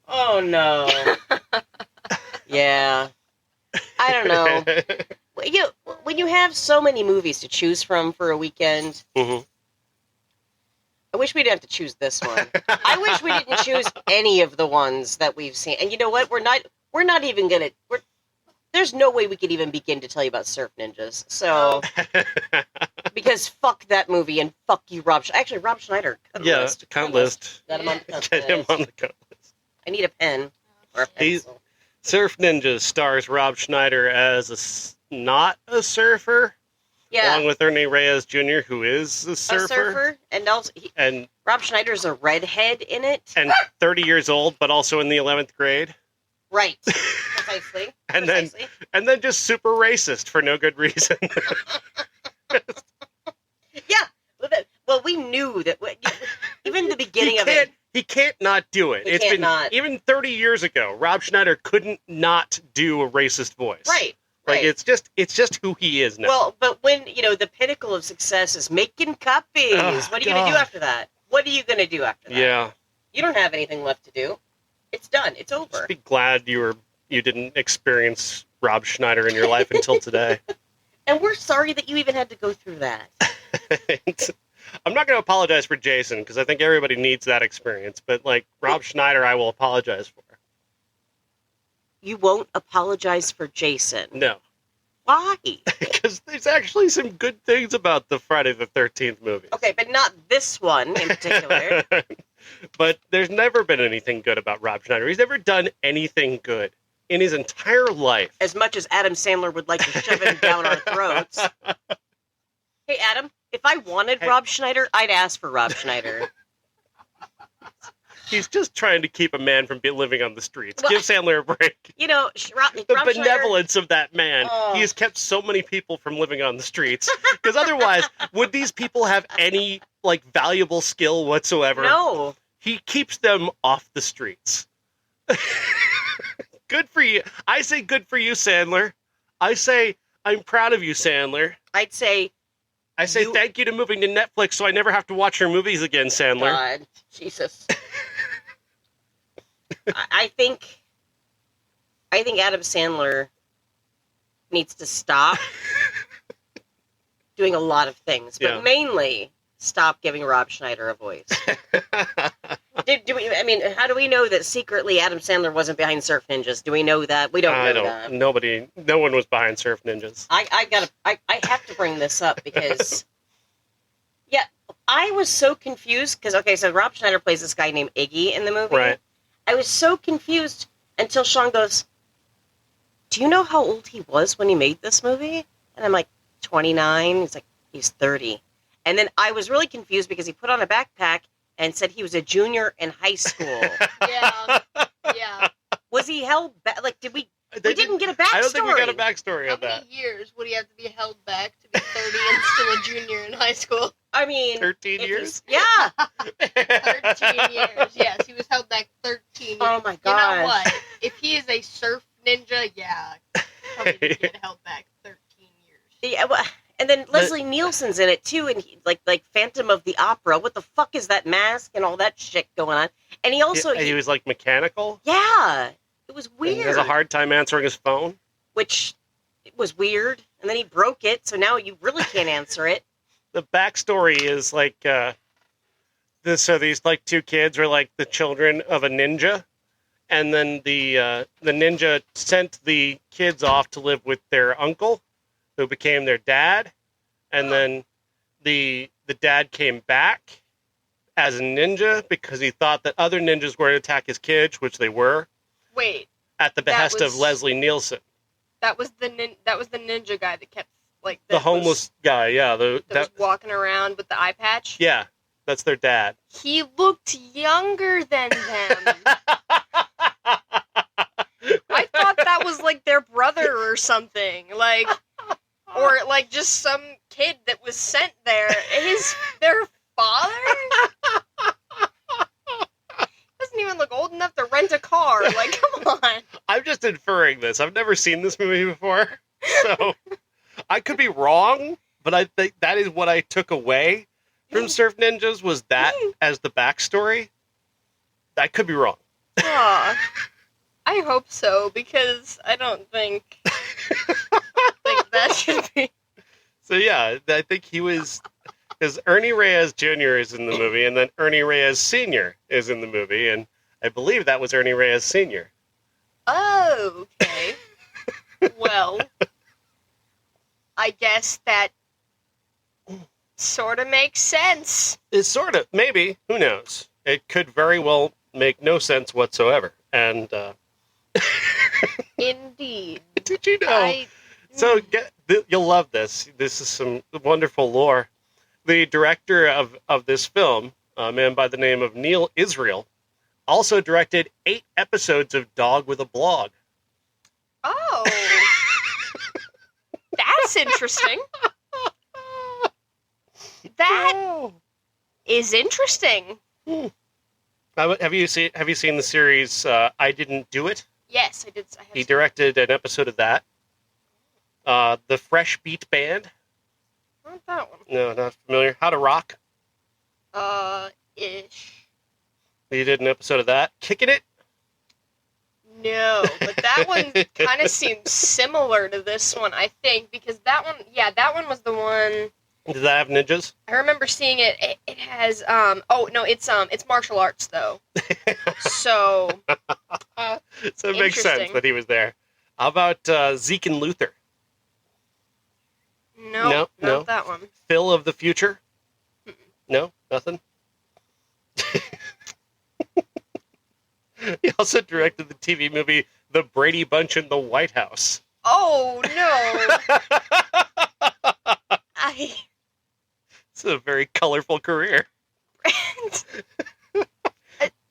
Oh, no. Yeah. I don't know. When you have so many movies to choose from for a weekend, Mm-hmm. I wish we didn't have to choose this one. I wish we didn't choose any of the ones that we've seen. And you know what? We're not even gonna. There's no way we could even begin to tell you about Surf Ninjas. So, because fuck that movie and fuck you, Rob. Actually, Rob Schneider. Count list. Got him on the count Get him list. on the count list. I need a pen or a pencil. Surf Ninjas stars Rob Schneider as not a surfer, Yeah, along with Ernie Reyes Jr., who is a surfer. And also Rob Schneider's a redhead in it. And 30 years old, but also in the 11th grade. Right, precisely. And then just super racist for no good reason. Yeah. Well, we knew that. Even the beginning of it. He can't not do it. He can't not. Even 30 years ago, Rob Schneider couldn't not do a racist voice. Right. Like it's just who he is now. Well, but when the pinnacle of success is making copies, what are you going to do after that? What are you going to do after that? Yeah. You don't have anything left to do. It's done. It's over. Just be glad you didn't experience Rob Schneider in your life until today. And we're sorry that you even had to go through that. I'm not going to apologize for Jason because I think everybody needs that experience. But like Rob Schneider, I will apologize for. You won't apologize for Jason. No. Why? Because there's actually some good things about the Friday the 13th movie. Okay, but not this one in particular. But there's never been anything good about Rob Schneider. He's never done anything good in his entire life. As much as Adam Sandler would like to shove him down our throats. Hey, Adam, if I wanted Rob Schneider, I'd ask for Rob Schneider. He's just trying to keep a man from living on the streets. Well, Give Sandler a break. The benevolence of that man. He has kept so many people from living on the streets. Because otherwise, would these people have any valuable skill whatsoever? No. He keeps them off the streets. Good for you. I say good for you, Sandler. I say I'm proud of you, Sandler. I say thank you to moving to Netflix so I never have to watch your movies again, Sandler. God, Jesus. I think Adam Sandler needs to stop doing a lot of things, but mainly stop giving Rob Schneider a voice. How do we know that secretly Adam Sandler wasn't behind Surf Ninjas? Do we know that? We don't know that. No one was behind Surf Ninjas. I have to bring this up because, I was so confused because, so Rob Schneider plays this guy named Iggy in the movie. Right. I was so confused until Sean goes, do you know how old he was when he made this movie? And I'm like, 29. He's like, he's 30. And then I was really confused because he put on a backpack and said he was a junior in high school. Yeah. Was he held back? We didn't get a backstory. I don't think we got a backstory on that. How many years would he have to be held back to be 30 and still a junior in high school? 13 years? Yeah. 13 years. Yes, he was held back 13 years. Oh my God. You know what? If he is a surf ninja, probably did get held back 13 years. Yeah, and then Leslie Nielsen's in it too, and he, like Phantom of the Opera. What the fuck is that mask and all that shit going on? And he also he was mechanical. Yeah, it was weird. And he has a hard time answering his phone, which it was weird. And then he broke it, so now you really can't answer it. The backstory is these two kids are the children of a ninja, and then the ninja sent the kids off to live with their uncle, who became their dad, and then the dad came back as a ninja because he thought that other ninjas were to attack his kids, which they were. Wait. At the behest of Leslie Nielsen. That was the ninja guy that kept the homeless guy, yeah. That was walking around with the eye patch? Yeah, that's their dad. He looked younger than them. I thought that was their brother or something. Or just some kid that was sent there. Their father? Doesn't even look old enough to rent a car. Come on. I'm just inferring this. I've never seen this movie before. So I could be wrong, but I think that is what I took away from Surf Ninjas was that as the backstory. I could be wrong. I hope so, because I don't think that should be. So yeah, I think he was, because Ernie Reyes Jr. is in the movie, and then Ernie Reyes Sr. is in the movie, and I believe that was Ernie Reyes Sr. Oh, okay. Well, I guess that sort of makes sense. It's sort of, maybe, who knows? It could very well make no sense whatsoever. And Indeed. did you know? So you'll love this. This is some wonderful lore. The director of this film, a man by the name of Neal Israel, also directed 8 episodes of Dog with a Blog. Oh. That's interesting. That is interesting. Have you seen the series I Didn't Do It? Yes, I did. He directed an episode of that. The Fresh Beat Band. Not that one. No, not familiar. How to Rock. Ish. He did an episode of that. Kicking It. No, but that one kind of seems similar to this one, I think, because that one was the one. Does that have ninjas? I remember seeing it. It has it's martial arts though. So So it makes sense that he was there. How about Zeke and Luther? No, not that one. Phil of the Future? No, nothing. He also directed the TV movie The Brady Bunch in the White House. Oh no! It's a very colorful career.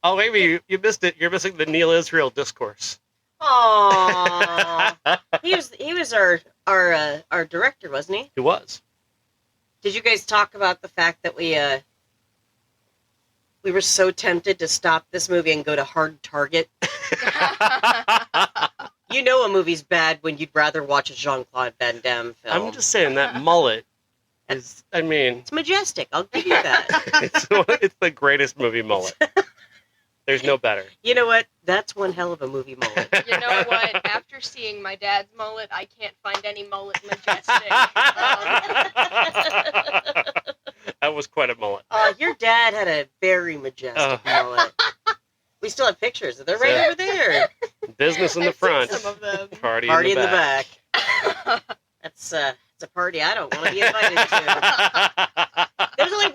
Oh, maybe you missed it. You're missing the Neal Israel discourse. Aww. he was our director, wasn't he? He was. Did you guys talk about the fact that we were so tempted to stop this movie and go to Hard Target? You know a movie's bad when you'd rather watch a Jean-Claude Van Damme film. I'm just saying that mullet is, I mean... It's majestic. I'll give you that. It's the greatest movie mullet. There's no better. You know what? That's one hell of a movie mullet. You know what? After seeing my dad's mullet, I can't find any mullet majestic. That was quite a mullet. Your dad had a very majestic mullet. We still have pictures. They're right over there. Business in the front. Some of them. Party in in the the back. That's it's a party I don't want to be invited to. There's only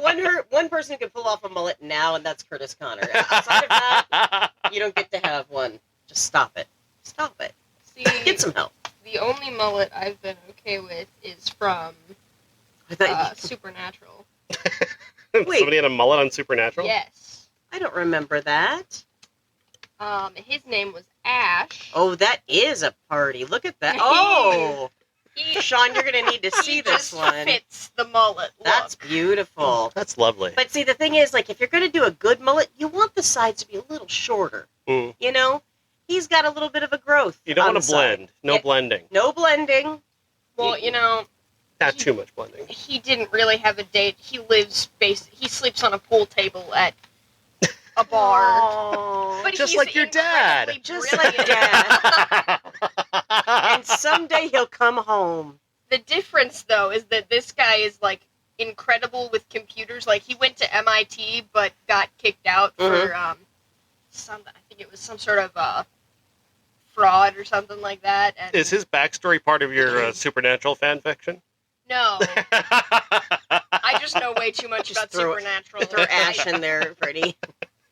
one person who can pull off a mullet now, and that's Curtis Connor. Outside of that, you don't get to have one. Just stop it. Stop it. See, Get some help. The only mullet I've been okay with is from Supernatural. Somebody had a mullet on Supernatural? Yes. I don't remember that. His name was Ash. Oh, that is a party. Look at that. Oh! Sean, you're going to need to see this one. He fits the mullet look. That's beautiful. That's lovely. But see, the thing is, like, if you're going to do a good mullet, you want the sides to be a little shorter. Mm. You know? He's got a little bit of a growth. You don't want to blend. No blending. No blending. Well, you know... Not too much blending. He didn't really have a date. He sleeps on a pool table at a bar. Aww. But just he's like your dad. Just like Dad. And someday he'll come home. The difference, though, is that this guy is, like, incredible with computers. Like, he went to MIT, but got kicked out for, I think it was some sort of, fraud or something like that. And is his backstory part of your Supernatural fan fiction? No. I just know way too much about Supernatural. Throw Ash in there for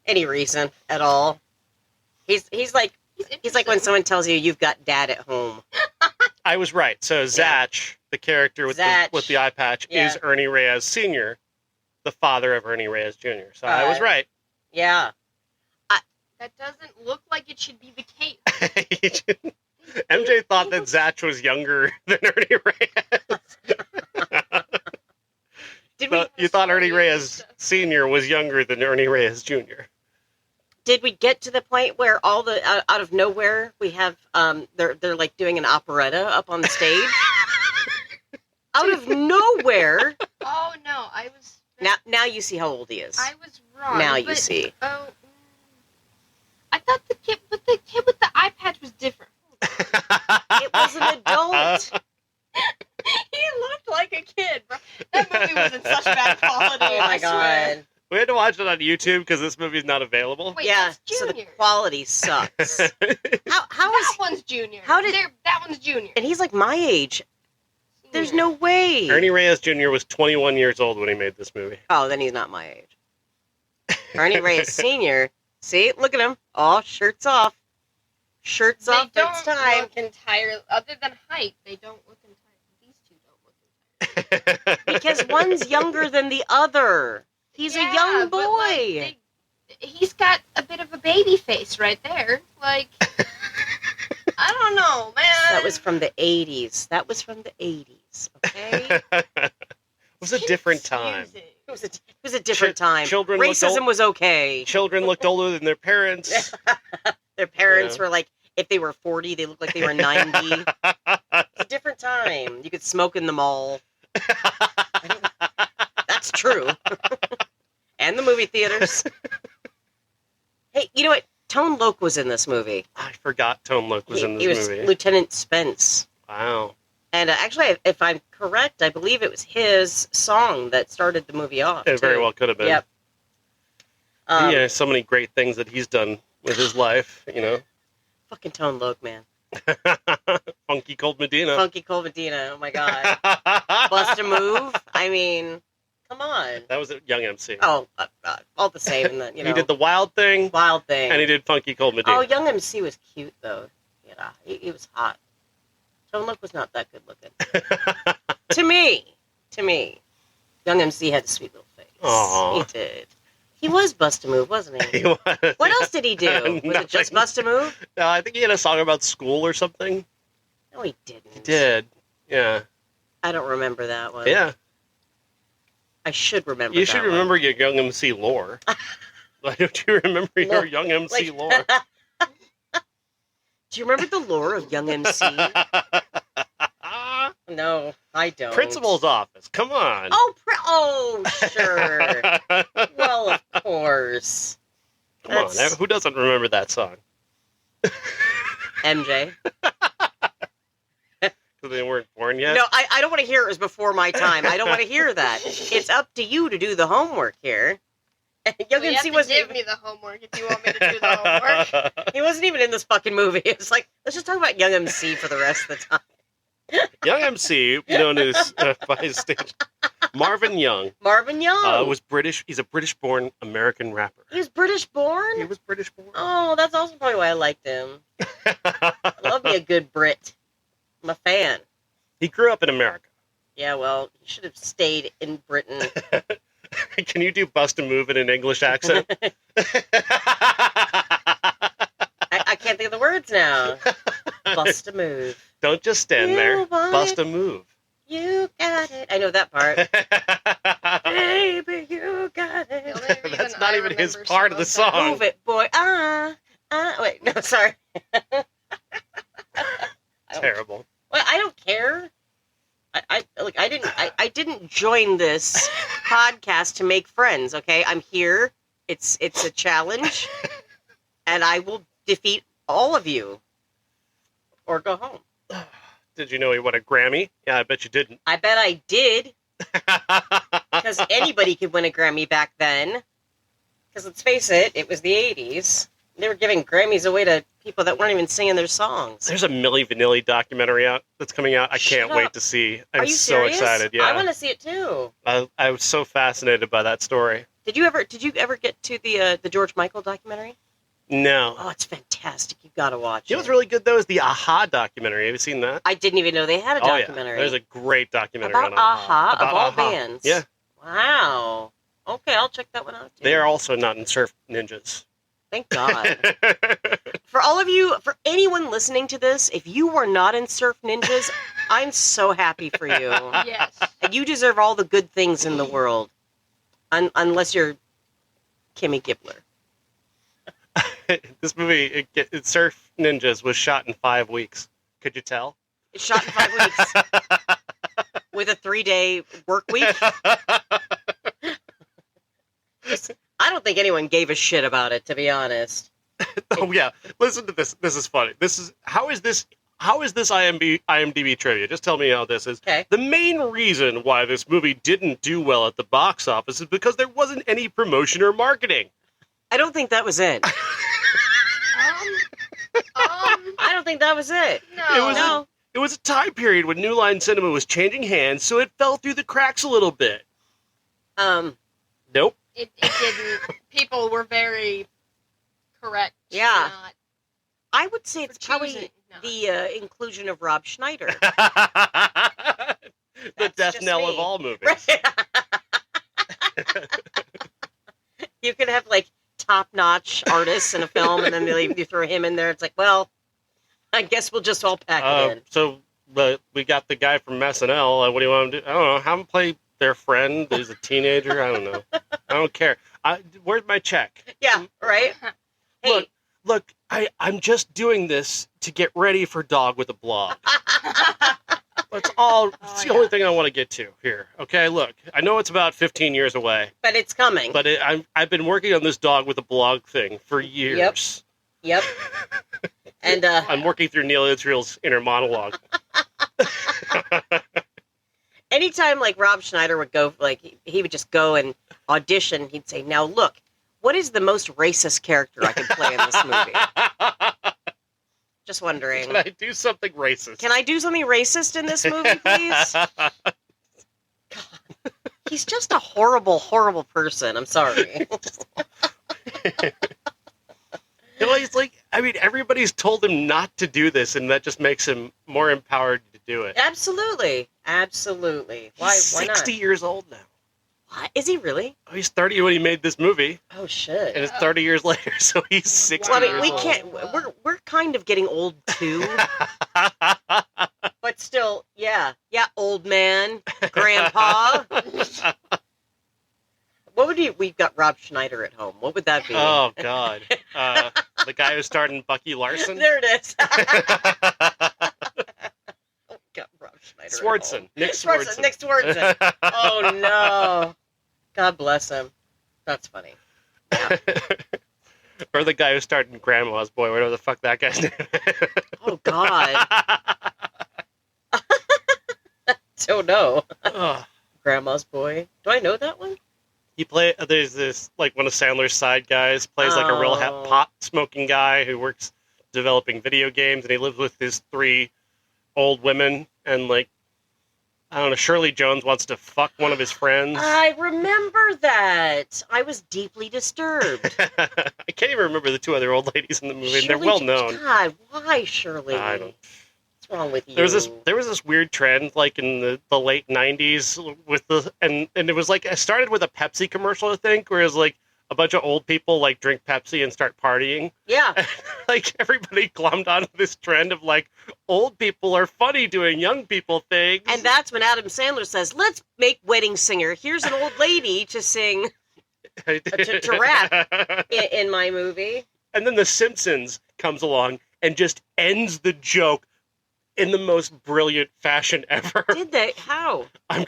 any reason at all. He's like when someone tells you you've got Dad at home. I was right. So Zatch, the character with the eye patch, is Ernie Reyes Sr., the father of Ernie Reyes Jr. So I was right. Yeah. That doesn't look like it should be the case. MJ thought that Zatch was younger than Ernie Reyes. You thought Ernie Reyes Sr. was younger than Ernie Reyes Jr. Did we get to the point where all the out of nowhere we have they're like doing an operetta up on the stage? Out of nowhere. Oh no, I was now you see how old he is. I was wrong. Now you see. Oh, I thought the kid with the eye patch as an adult. He looked like a kid, bro. That movie was in such bad quality. Oh my I swear. god. We had to watch it on YouTube because this movie's not available. Wait, Yeah, that's so the Junior. quality sucks. How that is one's Junior. how did- that one's Junior? and he's like my age. There's Senior. no way. Ernie Reyes Jr. was 21 years old when he made this movie. Oh, then he's not my age. Ernie Reyes Sr. See, look at him. Oh, shirts off. Shirts They off. don't It's time. look entirely. Other than height, they don't look entirely. These two don't look entirely. Because one's younger than the other. He's a young boy. But, like, he's got a bit of a baby face right there. Like, I don't know, man. That was from the 80s. That was from the 80s, okay? It was a different time. Confusing. It was a different time. children looked Racism old- was okay. Children looked older than their parents. Their parents Yeah. were like, if they were 40, they looked like they were 90. It's a different time. You could smoke in the mall. That's true. And the movie theaters. Hey, you know what? Tone Loc was in this movie. I forgot Tone Loc was in He this was movie. Lieutenant Spence. Wow. And actually, if I'm correct, I believe it was his song that started the movie off. It very too. well could have been. Yep. He has so many great things that he's done with his life, you know. Fucking Tone Loc, man. Funky Cold Medina. Funky Cold Medina. Oh my god. Bust a Move. I mean, come on. That was a young MC. Oh, all the same. And then, you know, He did the Wild Thing, Wild Thing. and he did Funky Cold Medina. Oh, Young MC was cute though. You know, he was hot. Tone Loc was not that good looking. To me, Young MC had a sweet little face. Aw. He did. He was Bust a Move, wasn't he? He was. What else did he do? Was it just Nothing. Bust a Move? I think he had a song about school or something. No, he didn't. He did. Yeah. I don't remember that one. Yeah. I should remember. You that should one. remember your Young MC lore. Why don't you remember your Lore. Young MC Like- lore? Do you remember the lore of Young MC? No, I don't. Principal's office. Come on. Oh, sure. Well, of course. Come on. that's- Who doesn't remember that song? MJ. Because they weren't born yet. No, I don't want to hear it was before my time. I don't want to hear that. It's up to you to do the homework here. Young Well, you have MC to wasn't give even, me the homework if you want me to do the homework. he wasn't even in this fucking movie. It's like, let's just talk about Young MC for the rest of the time. Young MC, known as by his stage, Marvin Young, Marvin Young. was British. He's a British-born American rapper. He was British born? He was British-born. Oh, that's also probably why I liked him. I love me a good Brit. I'm a fan. He grew up in America. Yeah, well, he should have stayed in Britain. Can you do Bust a Move in an English accent? I can't think of the words now. Bust a move. Don't just stand You there. want Bust it. a move. You got it. I know that part. Baby, you got The only it. reason That's not I even his remember part of the some song. Move it, boy. Wait, no, sorry. Terrible. Well, I don't care. I didn't join this podcast to make friends. Okay, I'm here. It's a challenge, and I will defeat all of you, or go home. Did you know he won a Grammy? Yeah, I bet you didn't. I bet I did, because anybody could win a Grammy back then. Because let's face it, it was the '80s. They were giving Grammys away to people that weren't even singing their songs. There's a Milli Vanilli documentary out that's coming out. I can't Shut wait up. to see. Are I'm you so serious? excited. Yeah, I want to see it too. I was so fascinated by that story. Did you ever get to the George Michael documentary? No. Oh, it's fantastic. You got to watch You it. know what's really good, though, is the Aha documentary. Have you seen that? I didn't even know they had a Oh, documentary. yeah. There's a great documentary about on Aha, About of all Aha. bands. Yeah. Wow. Okay, I'll check that one out too. They are also not in Surf Ninjas. Thank God. For all of you, for anyone listening to this, if you were not in Surf Ninjas, I'm so happy for you. Yes. And you deserve all the good things in the world. Unless you're Kimmy Gibbler. This movie, Surf Ninjas, was shot in 5 weeks. Could you tell? It's shot in 5 weeks. With a 3-day work week. I don't think anyone gave a shit about it, to be honest. Oh yeah, listen to this. This is funny. How is this how is this IMDb trivia? Just tell me how this is. Okay. The main reason why this movie didn't do well at the box office is because there wasn't any promotion or marketing. I don't think that was it. I don't think that was it. No. It was a time period when New Line Cinema was changing hands, so it fell through the cracks a little bit. Nope. It didn't. People were very correct. Yeah. Not I would say it's probably choosing not. the inclusion of Rob Schneider. The That's death just knell me. of all movies. You could have like top-notch artists in a film, and then you throw him in there. It's like, well, I guess we'll just all pack it in. So we got the guy from SNL. What do you want to do? I don't know. Have him play their friend. He's a teenager. I don't know. I don't care. Where's my check? Yeah, right? Hey, Look, I'm just doing this to get ready for Dog with a Blog. That's all. It's the only thing I want to get to here. Okay, look, I know it's about 15 years away, but it's coming. but I've been working on this Dog with a Blog thing for years. Yep. And I'm working through Neal Israel's inner monologue. anytime like Rob Schneider would go, like he would just go and audition, he'd say, "Now look, what is the most racist character I could play in this movie?" Just wondering. Can I do something racist? Can I do something racist in this movie, please? God. He's just a horrible, horrible person. I'm sorry. You know, he's like, I mean, everybody's told him not to do this, and that just makes him more empowered to do it. Absolutely. Absolutely. Why He's not? 60 years old now. What? Is he really? Oh, he's 30 when he made this movie, Oh, shit. and it's 30 years later, so he's 60 Well, I mean, years we old. can't. We're kind of getting old too, but still, yeah, old man, grandpa. What would you? We've got Rob Schneider at home. What would that be? Oh, God. The guy who starred in Bucky Larson? There it is. Got Rob Schneider. at Swartzen. home. Nick Swartzen. Nick Swartzen. Oh no! God bless him. That's funny. Yeah. Or the guy who starred in Grandma's Boy, whatever the fuck that guy's name is. Oh God. Don't know. Ugh. Grandma's Boy. Do I know that one? There's this, like, one of Sandler's side guys, plays like a real Oh. pot-smoking guy who works developing video games, and he lives with his 3 old women, and, like, I don't know, Shirley Jones wants to fuck one of his friends. I remember that. I was deeply disturbed. I can't even remember the 2 other old ladies in the movie, and they're Shirley well Jo- known. God, why, Shirley? I don't. What's wrong with you? There was this weird trend, like in the late '90s, with and it was like, it started with a Pepsi commercial, I think, where it was like a bunch of old people like drink Pepsi and start partying. Yeah. Like everybody glommed onto this trend of like, old people are funny doing young people things. And that's when Adam Sandler says, "Let's make Wedding Singer. Here's an old lady to sing to rap in my movie." And then The Simpsons comes along and just ends the joke in the most brilliant fashion ever. Did they? How? I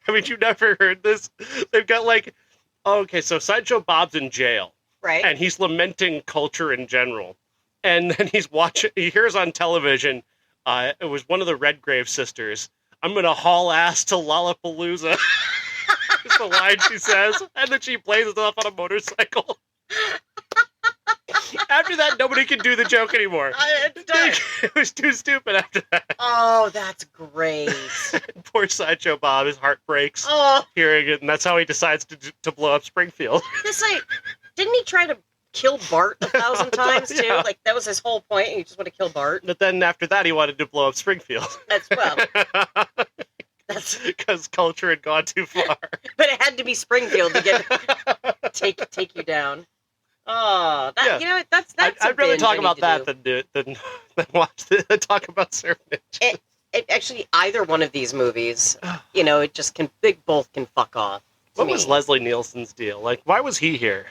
mean, you never heard this? They've got like, okay, so Sideshow Bob's in jail, Right? and he's lamenting culture in general. And then he hears on television, it was one of the Redgrave sisters, "I'm going to haul ass to Lollapalooza." That's the line she says. And then she plays it off on a motorcycle. After that, nobody can do the joke anymore. It's done. It was too stupid after that. Oh, that's great. Poor Sideshow Bob, his heart breaks Oh, hearing it, and that's how he decides to blow up Springfield. this like, didn't he try to kill Bart 1,000 times too? Yeah. Like that was his whole point. He just wanted to kill Bart. But then after that, he wanted to blow up Springfield. That's that's. Because culture had gone too far. But it had to be Springfield to get take you down. Oh, that Yeah. you know what, that's I'd a rather binge talk I need about to that do. than watch talk about Surfing. Actually, either one of these movies, you know, it just both can fuck off. What was Leslie Nielsen's deal? Like, why was he here?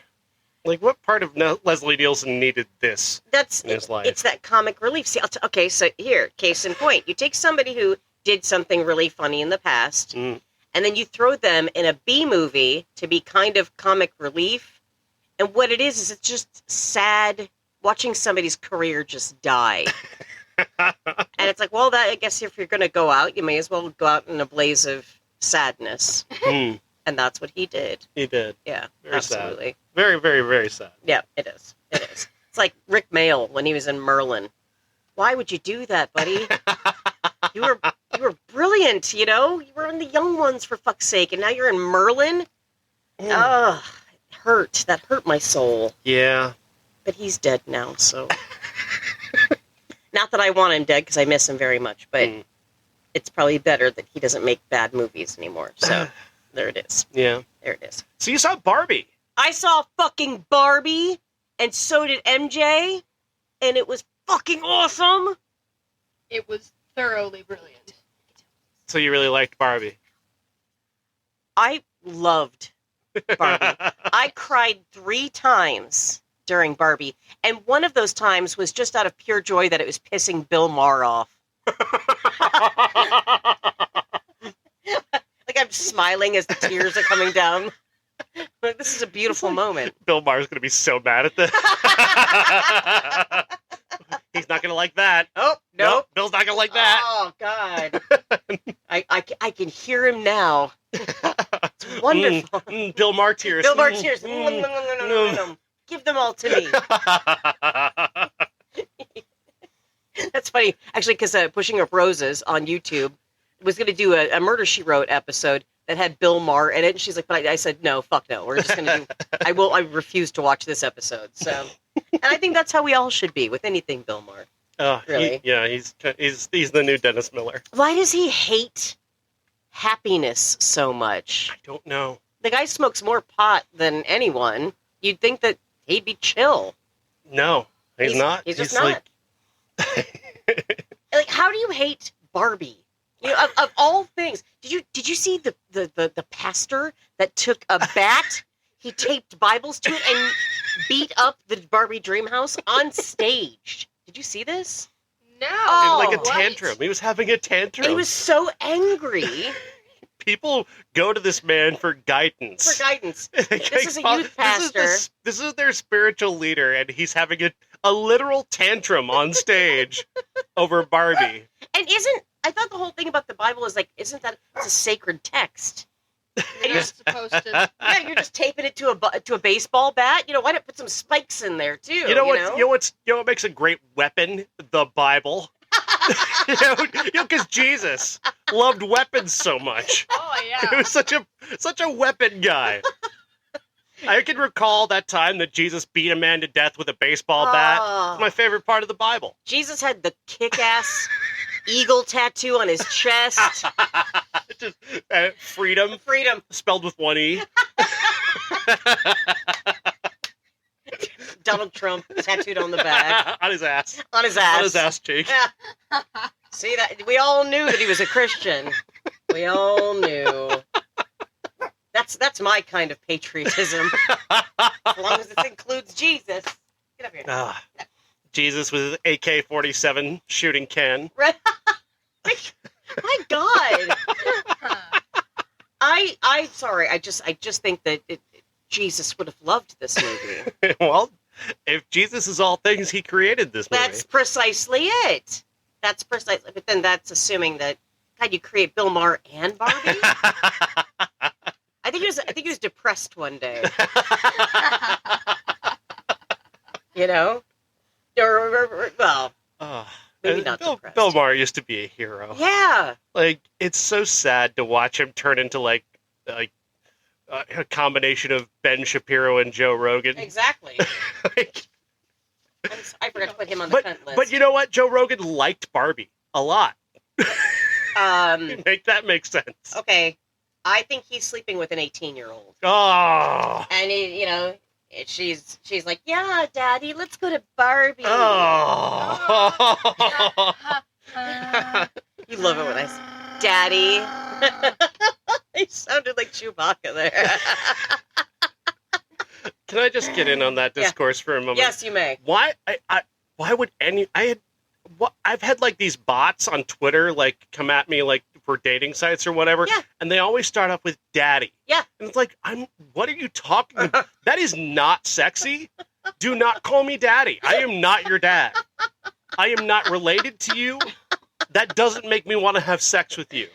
Like, what part of Leslie Nielsen needed this That's in his life? It's that comic relief. See, okay, so here, case in point, you take somebody who did something really funny in the past, Mm. and then you throw them in a B movie to be kind of comic relief. And what it is it's just sad watching somebody's career just die. And it's like, well, that I guess if you're going to go out, you may as well go out in a blaze of sadness. And that's what he did. He did. Yeah, Very absolutely. sad. Very, very, very sad. Yeah, it is. It is. It's like Rick Mayall when he was in Merlin. Why would you do that, buddy? You were brilliant, you know? You were in the Young Ones, for fuck's sake, and now you're in Merlin? Ugh, it hurt. That hurt my soul. Yeah. But he's dead now, so... Not that I want him dead, because I miss him very much, but it's probably better that he doesn't make bad movies anymore. So, there it is. Yeah. There it is. So you saw Barbie. I saw fucking Barbie, and so did MJ, and it was fucking awesome. It was thoroughly brilliant. So you really liked Barbie. I loved Barbie. I cried 3 times during Barbie, and one of those times was just out of pure joy that it was pissing Bill Maher off. Like I'm smiling as the tears are coming down. Like, this is a beautiful moment. Bill Maher's going to be so mad at this. He's not going to like that. Oh, nope. Bill's not going to like that. Oh, God. I can hear him now. It's wonderful. Bill Maher tears. Bill Maher tears. Give them all to me. That's funny. Actually, because Pushing Up Roses on YouTube was going to do a Murder, She Wrote episode that had Bill Maher in it. And she's like, but I said, no, fuck no. We're just going to do, I refuse to watch this episode. So, and I think that's how we all should be with anything Bill Maher. Oh, really? He's the new Dennis Miller. Why does he hate happiness so much? I don't know. The guy smokes more pot than anyone. You'd think that he'd be chill. No, he's not. He's just not. Like, how do you hate Barbie? You know, of all things, did you see the pastor that took a bat? He taped Bibles to it and beat up the Barbie dream house on stage. Did you see this? No. Oh, like a tantrum. He was having a tantrum. And he was so angry. People go to this man for guidance. For guidance. This is a youth pastor. This is their spiritual leader, and he's having a literal tantrum on stage over Barbie. And I thought the whole thing about the Bible is like, isn't that it's a sacred text? And You're supposed to. Yeah, you're just taping it to a baseball bat. You know, why not put some spikes in there too? You know what makes a great weapon? The Bible. Because Jesus loved weapons so much. Oh yeah. He was such a weapon guy. I can recall that time that Jesus beat a man to death with a baseball bat. It's my favorite part of the Bible. Jesus had the kick-ass eagle tattoo on his chest. Just freedom. Freedom. Spelled with one E. Donald Trump tattooed on the back. On his ass. On his ass. On his ass cheek. Yeah. See that? We all knew that he was a Christian. We all knew. That's my kind of patriotism. As long as it includes Jesus. Get up here. Jesus with his AK-47 shooting Ken. Right. My God. I'm sorry. I just think that Jesus would have loved this movie. Well, if Jesus is all things, he created this movie. That's precisely it. That's precisely. But then that's assuming that God, you create Bill Maher and Barbie. I think he was depressed one day. You know, or well, maybe not depressed. Bill Maher used to be a hero. Yeah. Like, it's so sad to watch him turn into like a combination of Ben Shapiro and Joe Rogan. Exactly. I forgot to put him on the cunt list. But you know what? Joe Rogan liked Barbie a lot. Make that make sense. Okay. I think he's sleeping with an 18-year-old. Oh. And she's like, yeah, Daddy, let's go to Barbie. Oh. You love it when I say, Daddy. He sounded like Chewbacca there. Can I just get in on that discourse for a moment? Yes, you may. Why would I've had like these bots on Twitter like come at me like for dating sites or whatever, and they always start off with daddy. Yeah. And it's like, what are you talking about? That is not sexy. Do not call me daddy. I am not your dad. I am not related to you. That doesn't make me want to have sex with you.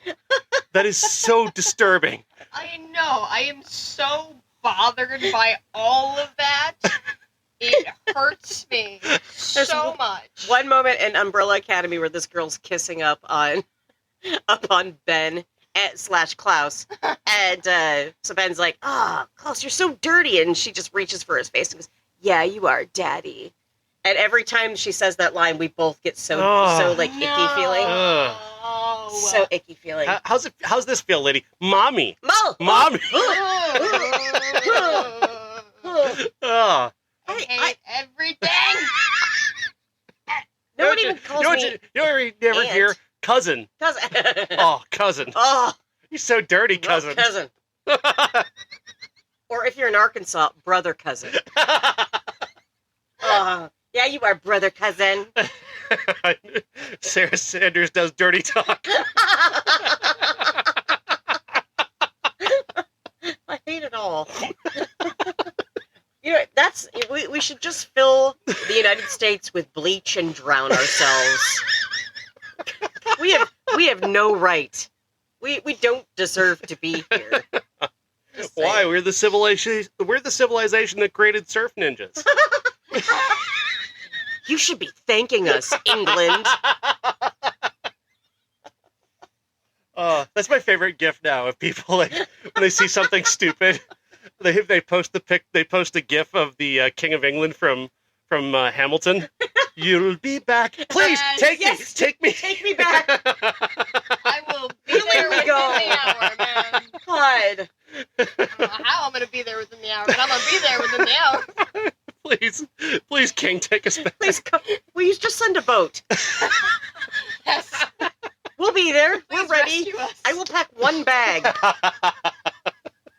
That is so disturbing. I know. I am so bothered by all of that. It hurts me so much. One moment in Umbrella Academy where this girl's kissing up on Ben / Klaus. And so Ben's like, Klaus, you're so dirty. And she just reaches for his face and goes, yeah, you are, Daddy. And every time she says that line, we both get so like icky feeling. So icky feeling. How's this feel, lady? Mommy. Mommy. I hate everything. No one even calls me. You never hear cousin. Oh, cousin. Oh, you're so dirty, cousin. Cousin. Or if you're in Arkansas, brother cousin. Yeah, you are brother cousin. Sarah Sanders does dirty talk. I hate it all. We should just fill the United States with bleach and drown ourselves. We have no right. We don't deserve to be here. Why? We're the civilization that created surf ninjas. You should be thanking us, England. That's my favorite GIF now of people like when they see something stupid, they post a GIF of the King of England from Hamilton. You'll be back. Please take me back. I will be there within the hour, man. God. I don't know how I'm going to be there within the hour, but I'm going to be there within the hour. Please, King, take us back. Please come. Will you just send a boat? Yes. We'll be there. Please we're ready. I will pack one bag.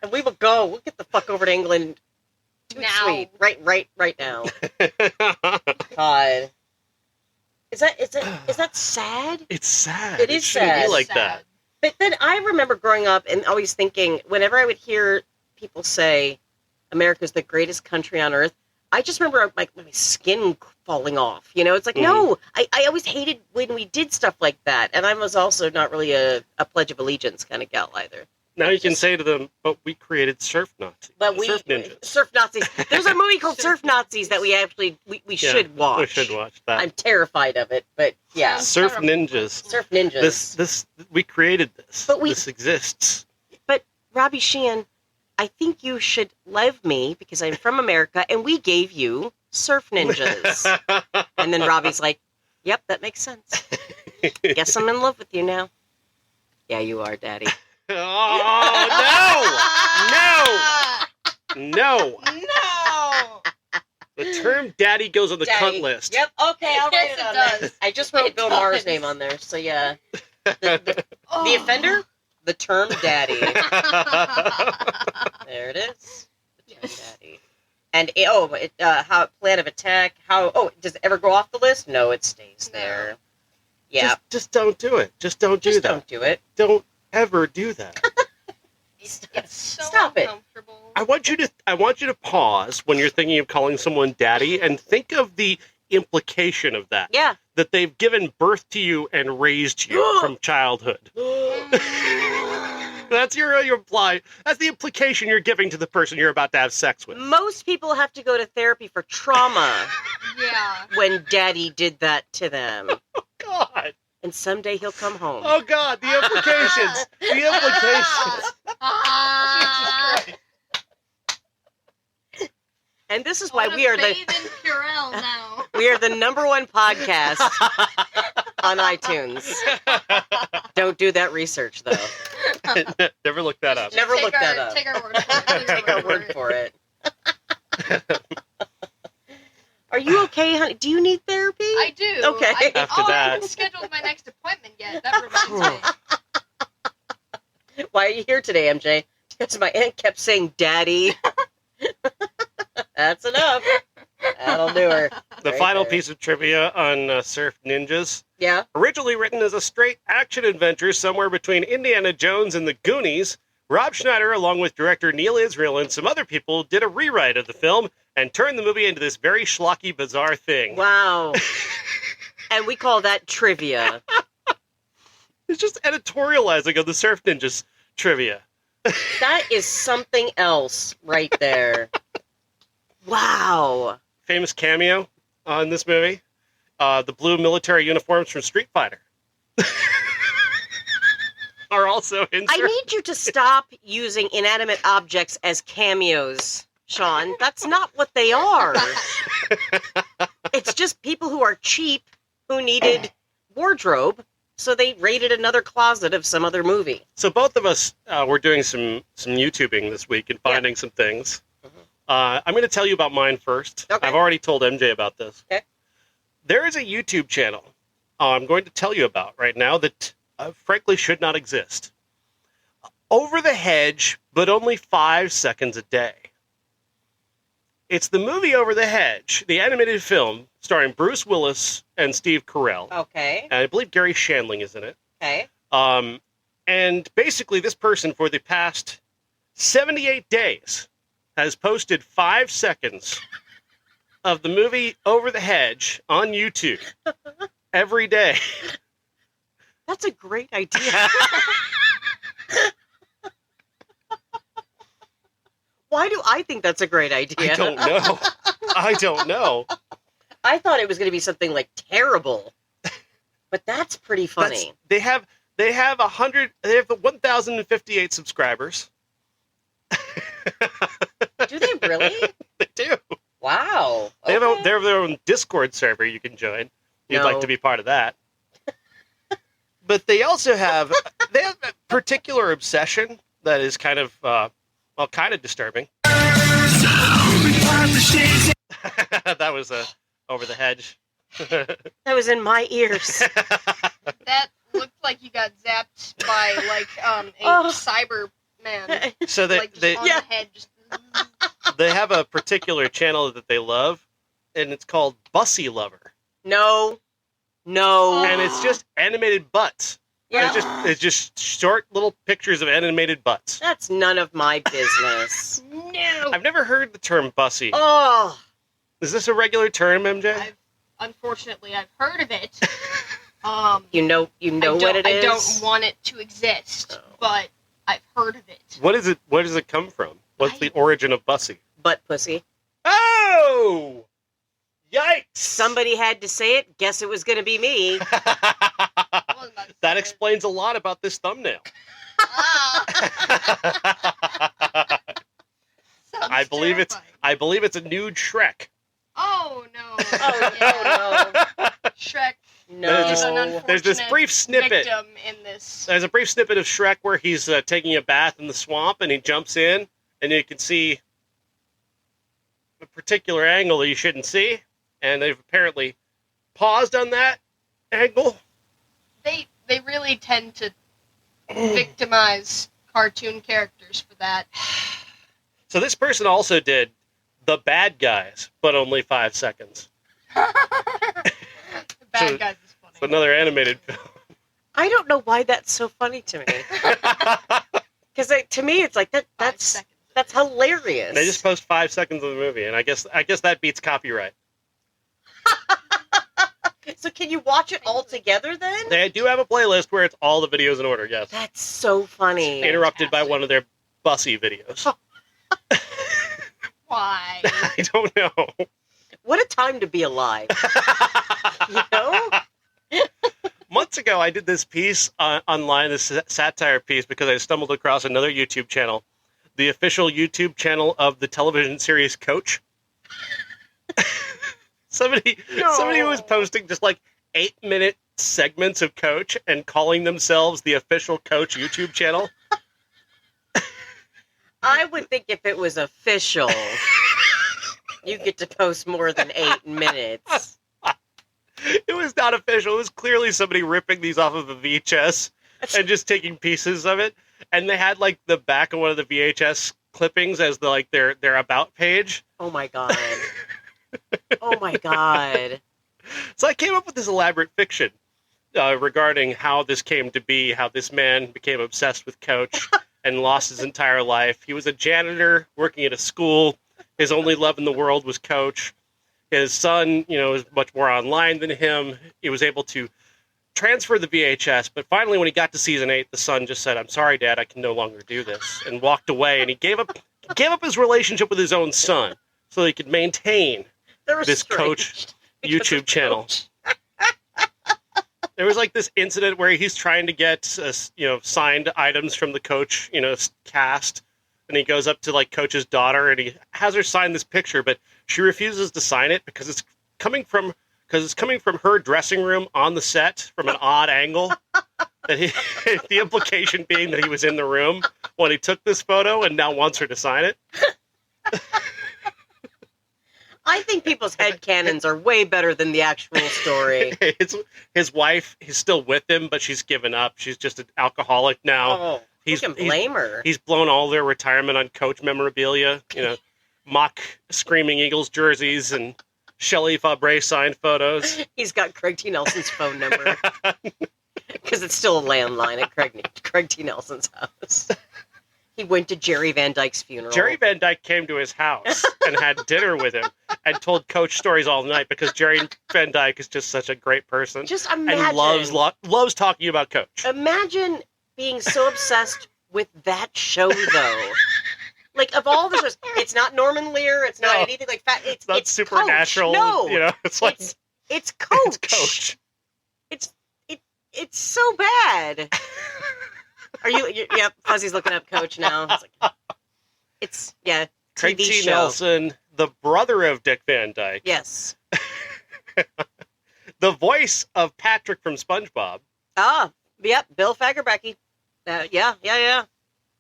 And we will go. We'll get the fuck over to England. Now. Sweet. Right now. God. Is that sad? It's sad. It is shouldn't sad. be like Sad. that. But then I remember growing up and always thinking, whenever I would hear people say America's the greatest country on earth, I just remember my skin falling off. You know, it's like, no, I always hated when we did stuff like that. And I was also not really a Pledge of Allegiance kind of gal either. Now you can say to them, but we created surf Nazis. Surf ninjas. Surf Nazis. There's a movie called Surf Nazis that we actually, we should watch. We should watch that. I'm terrified of it, but yeah. Surf ninjas. Surf ninjas. This we created this. But this exists. But Robbie Sheehan, I think you should love me because I'm from America and we gave you surf ninjas. And then Robbie's like, yep, that makes sense. Guess I'm in love with you now. Yeah, you are, Daddy. Oh, no! The term daddy goes on the cunt list. Yep, okay, I'll write Yes, it on it there. does. I just wrote It Bill does. Maher's name on there, so yeah. The offender, the term daddy. There it is. The term daddy. And, how plan of attack, does it ever go off the list? No, it stays there. Yeah. Just don't do it. Just don't do that. Don't do it. Don't ever do that. It's so Stop it. uncomfortable. I want you to pause when you're thinking of calling someone daddy and think of the implication of that. Yeah. That they've given birth to you and raised you from childhood. That's your imply. That's the implication you're giving to the person you're about to have sex with. Most people have to go to therapy for trauma Yeah. when daddy did that to them. God. And someday he'll come home. Oh God, the implications. The implications. And this is why we are bathe in Purell now. we are the #1 podcast on iTunes. Don't do that research though. Never look that up. Never look that up. Take our word for it. Take our word for it. Are you okay, honey? Do you need therapy? I do. Okay. After I that. haven't scheduled my next appointment yet. That reminds me. Why are you here today, MJ? Because my aunt kept saying daddy. That's enough. That'll do her. The Right final there. piece of trivia on Surf Ninjas. Yeah. Originally written as a straight action adventure somewhere between Indiana Jones and the Goonies, Rob Schneider, along with director Neal Israel and some other people, did a rewrite of the film and turned the movie into this very schlocky, bizarre thing. Wow. And we call that trivia. It's just editorializing of the Surf Ninjas trivia. That is something else right there. Wow. Famous cameo in this movie. The blue military uniforms from Street Fighter are also inserted. I need you to stop using inanimate objects as cameos, Sean. That's not what they are. It's just people who are cheap who needed wardrobe, so they raided another closet of some other movie. So both of us were doing some YouTubing this week and finding some things. I'm going to tell you about mine first. Okay. I've already told MJ about this. Okay. There is a YouTube channel I'm going to tell you about right now that frankly should not exist. Over the Hedge, but only 5 seconds a day. It's the movie Over the Hedge, the animated film starring Bruce Willis and Steve Carell. Okay. And I believe Gary Shandling is in it. Okay. And basically this person for the past 78 days has posted 5 seconds of the movie Over the Hedge on YouTube every day. That's a great idea. Why do I think that's a great idea? I don't know. I don't know. I thought it was going to be something like terrible, but that's pretty funny. They have 1,058 subscribers. Do they really? They do. Wow. They have Okay. they have their own Discord server you can join. If you'd like to be part of that. But they also have a particular obsession that is kind of kind of disturbing. That was Over the Hedge. That was in my ears. That looked like you got zapped by a cyber man. So Like just on Yeah. the head. Just, they have a particular channel that they love, and it's called Bussy Lover. No. And it's just animated butts. Yeah. It's just short little pictures of animated butts. That's none of my business. no. I've never heard the term bussy. Oh. Is this a regular term, MJ? Unfortunately, I've heard of it. You know what it is? I don't want it to exist, but I've heard of it. What is it? Where does it come from? What's the origin of bussy? Butt pussy. Oh! Yikes! Somebody had to say it. Guess it was going to be me. That explains a lot about this thumbnail. I believe it's a nude Shrek. Oh no! Oh, no. Shrek. No. is an unfortunate There's this brief snippet. victim in this. There's a brief snippet of Shrek where he's taking a bath in the swamp, and he jumps in, and you can see a particular angle that you shouldn't see, and they've apparently paused on that angle. They really tend to victimize cartoon characters for that. So this person also did The Bad Guys, but only 5 seconds. The bad guys is funny. It's another animated film. I don't know why that's so funny to me. Because to me, it's like 5 that's seconds. hilarious. They just post 5 seconds of the movie, and I guess that beats copyright. So can you watch it all together then? They do have a playlist where it's all the videos in order, yes. That's so funny. Interrupted by one of their bussy videos. Why? I don't know. What a time to be alive. You know? Months ago, I did this piece online, this satire piece, because I stumbled across another YouTube channel, the official YouTube channel of the television series Coach. Somebody was posting just 8-minute segments of Coach and calling themselves the official Coach YouTube channel. I would think if it was official, you get to post more than 8 minutes. It was not official. It was clearly somebody ripping these off of a VHS and just taking pieces of it. And they had the back of one of the VHS clippings as their about page. Oh my god. Oh my god. So I came up with this elaborate fiction regarding how this came to be, how this man became obsessed with Coach and lost his entire life. He was a janitor working at a school. His only love in the world was Coach. His son, is much more online than him. He was able to transferred the VHS, but finally when he got to season 8, the son just said, "I'm sorry, Dad, I can no longer do this," and walked away. And he gave up his relationship with his own son so he could maintain this Coach YouTube channel. There was like this incident where he's trying to get signed items from the Coach cast, and he goes up to like Coach's daughter and he has her sign this picture, but she refuses to sign it because it's coming from her dressing room on the set from an odd angle. That the implication being that he was in the room when he took this photo and now wants her to sign it. I think people's headcanons are way better than the actual story. His wife is still with him, but she's given up. She's just an alcoholic now. Oh, who can blame her? He's blown all their retirement on Coach memorabilia, mock Screaming Eagles jerseys and Shelley Fabre signed photos. He's got Craig T. Nelson's phone number. Because it's still a landline at Craig T. Nelson's house. He went to Jerry Van Dyke's funeral. Jerry Van Dyke came to his house and had dinner with him and told Coach stories all night because Jerry Van Dyke is just such a great person. Just imagine. And loves talking about Coach. Imagine being so obsessed with that show, though. Like, of all the shows, it's not Norman Lear, it's not anything like that. It's not Supernatural. Coach. No. It's like... It's Coach. It's Coach. It's so bad. Yep, Fuzzy's looking up Coach now. It's Craig TV T. show. Nelson, the brother of Dick Van Dyke. Yes. The voice of Patrick from SpongeBob. Ah, yep, Bill Fagerbecky. Yeah.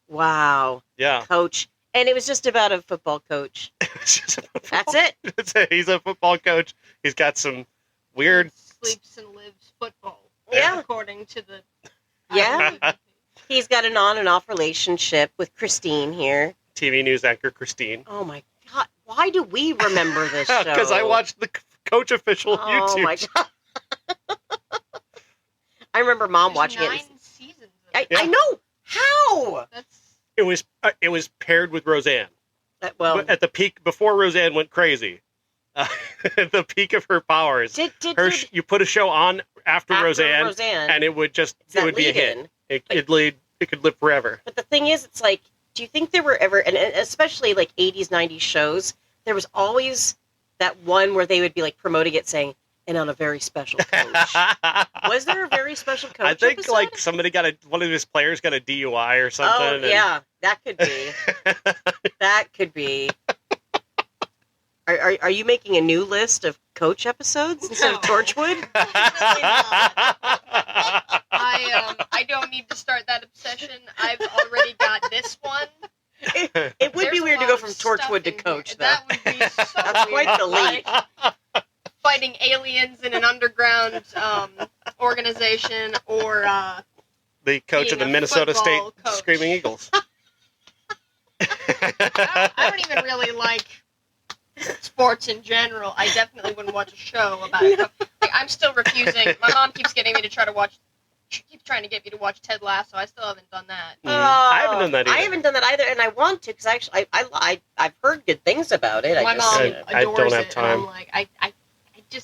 Wow. Yeah. Coach. And it was just about a football coach. That's it. He's a football coach. He's got some weird... Sleeps and lives football. Yeah. According to the... Yeah. He's got an on and off relationship with Christine here. TV news anchor Christine. Oh my God. Why do we remember this show? Because I watched the Coach official YouTube. Oh my God. I remember Mom watching 9 it. seasons. I know. How? It was paired with Roseanne. Well, at the peak, before Roseanne went crazy. At the peak of her powers. You put a show on after Roseanne, and it would be a hit. It could live forever. But the thing is, it's like, do you think there were ever, and especially like 80s, 90s shows, there was always that one where they would be like promoting it saying, and on a very special coach. Was there a very special coach? I think episode? like one of his players got a DUI or something. Oh, yeah, that could be. That could be. Are you making a new list of Coach episodes instead of Torchwood? Really not. I don't need to start that obsession. I've already got this one. It would be weird to go from Torchwood to Coach, though. That would be so That's weird. quite the leap. Like fighting aliens in an underground organization, or the coach of the Minnesota State Screaming Eagles. I don't even really like sports in general. I definitely wouldn't watch a show about it. Like, I'm still refusing. My mom keeps getting me to keeps trying to get me to watch Ted Lasso. I still haven't done that. I haven't done that either. I haven't done that either, and I want to, because actually I've heard good things about it. My mom adores I don't have it, time. and I'm like,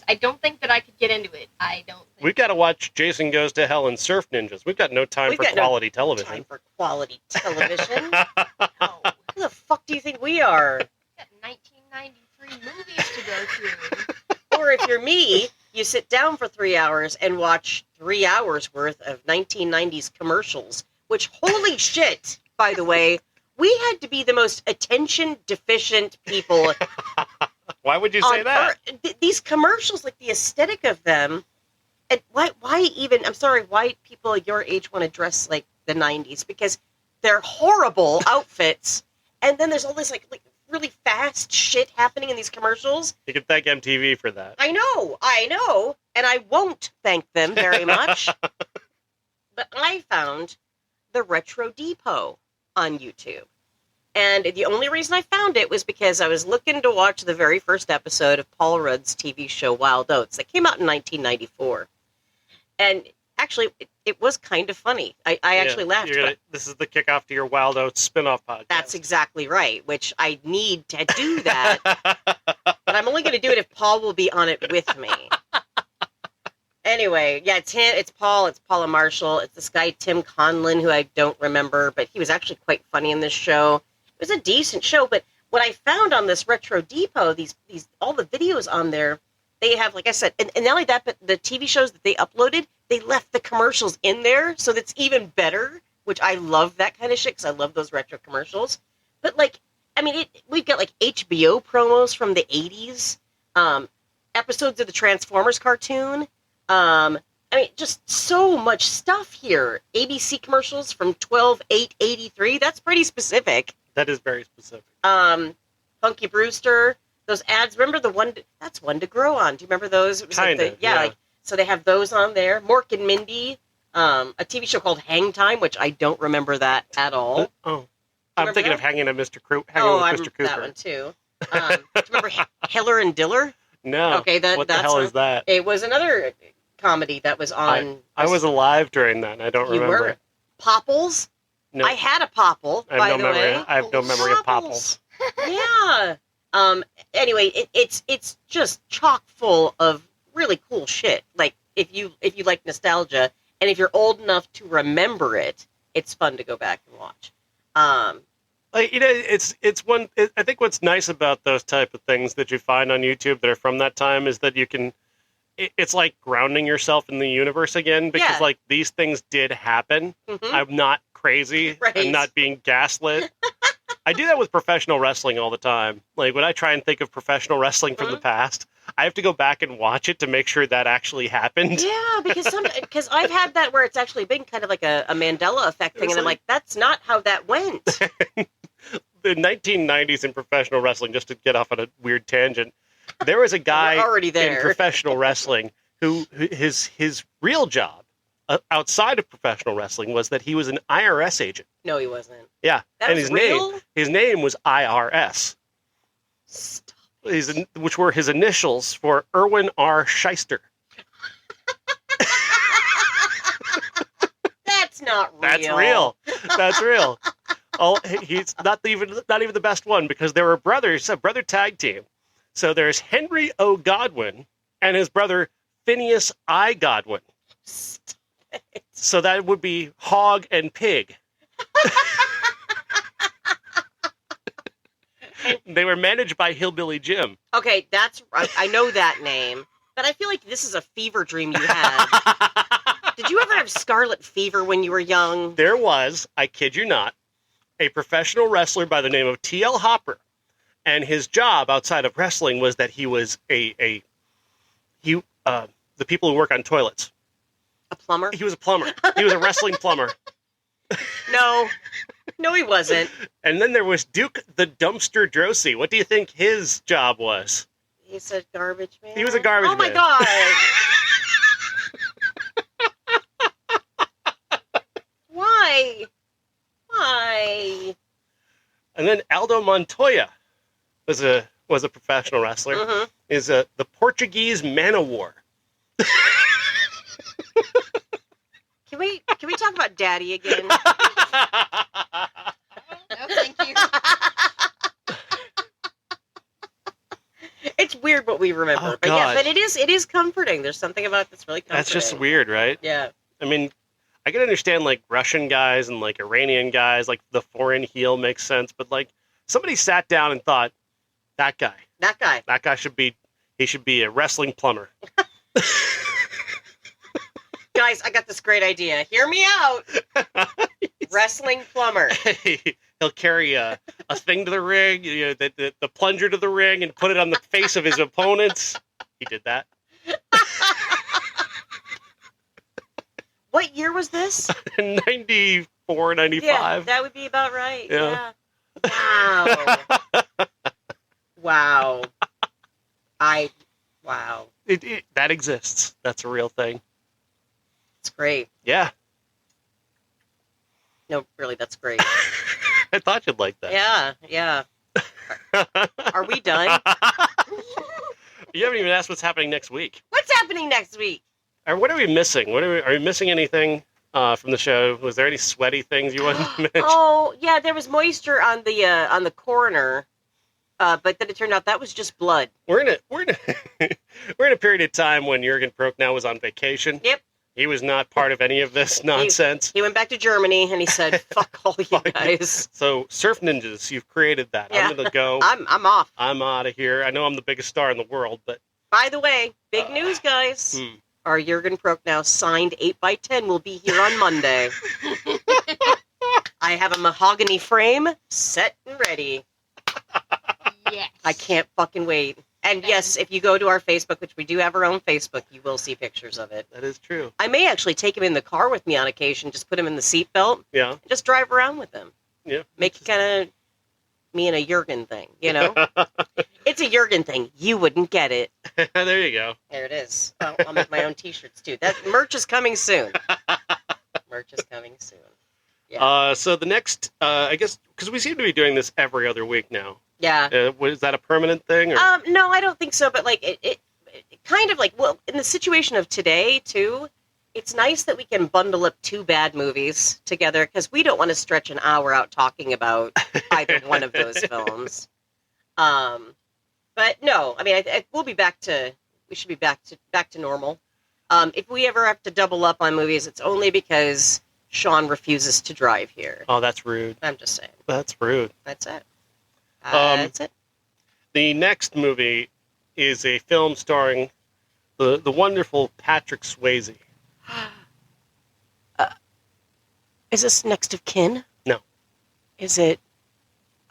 I don't think that I could get into it. I don't think. We've got to watch Jason Goes to Hell and Surf Ninjas. We've got no time for quality television. Time for quality television? No. Who the fuck do you think we are? We've got 1993 movies to go through. Or if you're me, you sit down for 3 hours and watch 3 hours worth of 1990s commercials, which, holy shit, by the way, we had to be the most attention-deficient people. Why would you say that? These commercials, like the aesthetic of them, and why people your age want to dress like the 90s, because they're horrible outfits, and then there's all this like really fast shit happening in these commercials. You can thank MTV for that. I know, and I won't thank them very much. But I found the Retro Depot on YouTube. And the only reason I found it was because I was looking to watch the very first episode of Paul Rudd's TV show Wild Oats that came out in 1994. And actually, it was kind of funny. I actually laughed. This is the kickoff to your Wild Oats spin-off podcast. That's exactly right, which I need to do that. But I'm only going to do it if Paul will be on it with me. Anyway, yeah, it's him, it's Paul, it's Paula Marshall, it's this guy Tim Conlon, who I don't remember, but he was actually quite funny in this show. It was a decent show, but what I found on this Retro Depot, these all the videos on there, they have, like I said, and not only that, but the TV shows that they uploaded, they left the commercials in there, so that's even better, which I love that kind of shit, because I love those retro commercials. But, like, I mean, we've got, like, HBO promos from the 80s, episodes of the Transformers cartoon, I mean, just so much stuff here. ABC commercials from 12/8/83. That's pretty specific. That is very specific. Punky Brewster. Those ads. Remember the one? That's one to grow on. Do you remember those? It was Kind like of. Yeah. Like, so they have those on there. Mork and Mindy. A TV show called Hang Time, which I don't remember that at all. Oh, I'm thinking that? of hanging with Mr. Cooper. That one too. Do you remember Hiller and Diller? No. Okay, what the hell is that? It was another comedy that was on. I was alive during that, and I don't remember. Were. Popples? No. I had a Popple, by the way. I have no memory of Popples. Yeah. Anyway, it's just chock full of really cool shit. Like, if you like nostalgia, and if you're old enough to remember it, it's fun to go back and watch. Like, you know, I think what's nice about those type of things that you find on YouTube that are from that time is that you can. It's like grounding yourself in the universe again, because like these things did happen. Mm-hmm. I'm not crazy. Right. I'm not being gaslit. I do that with professional wrestling all the time. Like, when I try and think of professional wrestling from the past, I have to go back and watch it to make sure that actually happened. Yeah, because I've had that where it's actually been kind of like a Mandela effect thing, and I'm like, that's not how that went. The 1990s in professional wrestling, just to get off on a weird tangent, there was a guy in professional wrestling who his real job outside of professional wrestling was that he was an IRS agent. No, he wasn't. Yeah, and his name was IRS. Stop. Which were his initials for Erwin R. Shyster. That's not real. That's real. That's real. Oh, he's not even the best one, because there were brothers, a brother tag team. So there's Henry O. Godwin and his brother Phineas I. Godwin. Stop it. So that would be Hog and Pig. They were managed by Hillbilly Jim. Okay, I know that name, but I feel like this is a fever dream you had. Did you ever have scarlet fever when you were young? There was, I kid you not, a professional wrestler by the name of T.L. Hopper. And his job outside of wrestling was that he was the people who work on toilets. A plumber? He was a plumber. He was a wrestling plumber. No, he wasn't. And then there was Duke the Dumpster Drosy. What do you think his job was? He's a garbage man. He was a garbage man. Oh my god! Why? And then Aldo Montoya was a professional wrestler. Mm-hmm. Is the Portuguese man o' war. Can we talk about Daddy again? No, thank you. It's weird what we remember, but yeah, but it is comforting. There's something about this really comforting. That's just weird, right? Yeah. I mean, I can understand like Russian guys and like Iranian guys, like the foreign heel makes sense, but like somebody sat down and thought, that guy should be a wrestling plumber. Guys, I got this great idea. Hear me out. Wrestling plumber. He'll carry a thing to the ring, the plunger to the ring, and put it on the face of his opponents. He did that. What year was this? 94, 95. Yeah, that would be about right. Yeah. Wow. Wow. Wow. That exists. That's a real thing. It's great. Yeah. No, really, that's great. I thought you'd like that. Yeah. Are we done? You haven't even asked what's happening next week. What's happening next week? Or what are we missing? Are we missing anything from the show? Was there any sweaty things you wanted to mention? Oh, yeah, there was moisture on the coroner. But then it turned out that was just blood. We're in a we're in a period of time when Jürgen Prochnow was on vacation. Yep. He was not part of any of this nonsense. He went back to Germany and he said, "Fuck all you guys." So, Surf Ninjas, you've created that. Yeah. I'm gonna go. I'm off. I'm out of here. I know I'm the biggest star in the world, but By the way, big news, guys. Our Jürgen Prochnow signed 8x10 will be here on Monday. I have a mahogany frame set and ready. Yes. I can't fucking wait. And yes, if you go to our Facebook, which we do have our own Facebook, you will see pictures of it. that is true. I may actually take him in the car with me on occasion, just put him in the seatbelt, Yeah. and just drive around with him. Yeah. Make it kind of me and a Jürgen thing, you know? It's a Jürgen thing. You wouldn't get it. There you go. There it is. I'll make my own t-shirts, too. That merch is coming soon. Merch is coming soon. Yeah. So the next, I guess, because we seem to be doing this every other week now. Yeah. Was that a permanent thing? Or? No, I don't think so. But like it kind of like, well, in the situation of today too, it's nice that we can bundle up two bad movies together because we don't want to stretch an hour out talking about either one of those films. But no, I mean, we'll be back to. We should be back to normal. If we ever have to double up on movies, it's only because Sean refuses to drive here. Oh, that's rude. I'm just saying. That's rude. That's it. That's it. The next movie is a film starring the wonderful Patrick Swayze. Is this Next of Kin? No. Is it?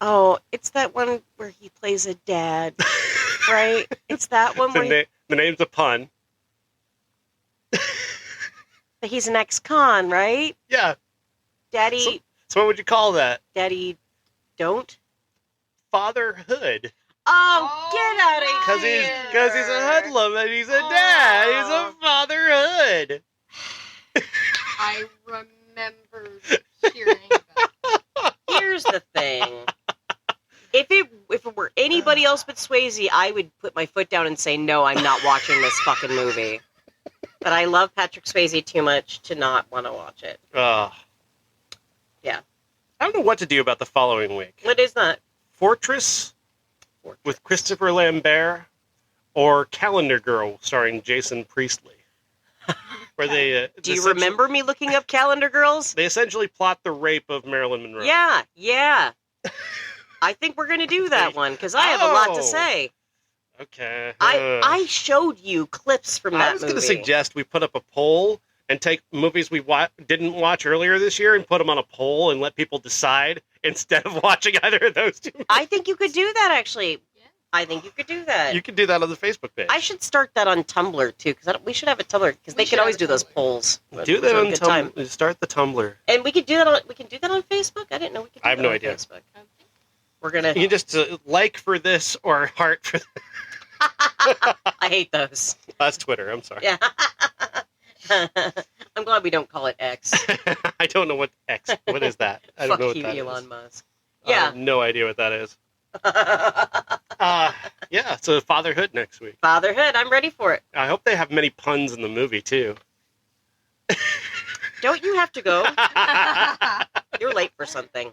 Oh, it's that one where he plays a dad, right? It's that one where The name's a pun. he's an ex-con, right? Yeah. Daddy, So what would you call that? Daddy, don't. Fatherhood. Oh, get out of here! Because he's a hoodlum and he's a dad. He's a fatherhood. I remember hearing that. Here's the thing. If it were anybody else but Swayze, I would put my foot down and say, no, I'm not watching this fucking movie. But I love Patrick Swayze too much to not want to watch it. Yeah. I don't know what to do about the following week. What is that? Fortress with Christopher Lambert or Calendar Girl starring Jason Priestley. Where they Do you remember me looking up Calendar Girls? They essentially plot the rape of Marilyn Monroe. Yeah. I think we're going to do that one because I have a lot to say. Okay. I showed you clips from that movie. I was going to suggest we put up a poll and take movies we didn't watch earlier this year and put them on a poll and let people decide instead of watching either of those two movies. I think you could do that, actually. Yeah. I think you could do that. You could do that on the Facebook page. I should start that on Tumblr, too, because we should have a Tumblr, because they could always do those polls. Do that on Tumblr. Start the Tumblr. And we could do that on Facebook? I didn't know we could do that on idea. Facebook. We're going to... You can just like for this or heart for this. I hate those. That's Twitter. I'm sorry. Yeah. I'm glad we don't call it X. I don't know what X. What is that? I don't know what that is. Elon Musk. I have no idea what that is. Yeah, so Fatherhood next week. Fatherhood. I'm ready for it. I hope they have many puns in the movie, too. Don't you have to go? You're late for something.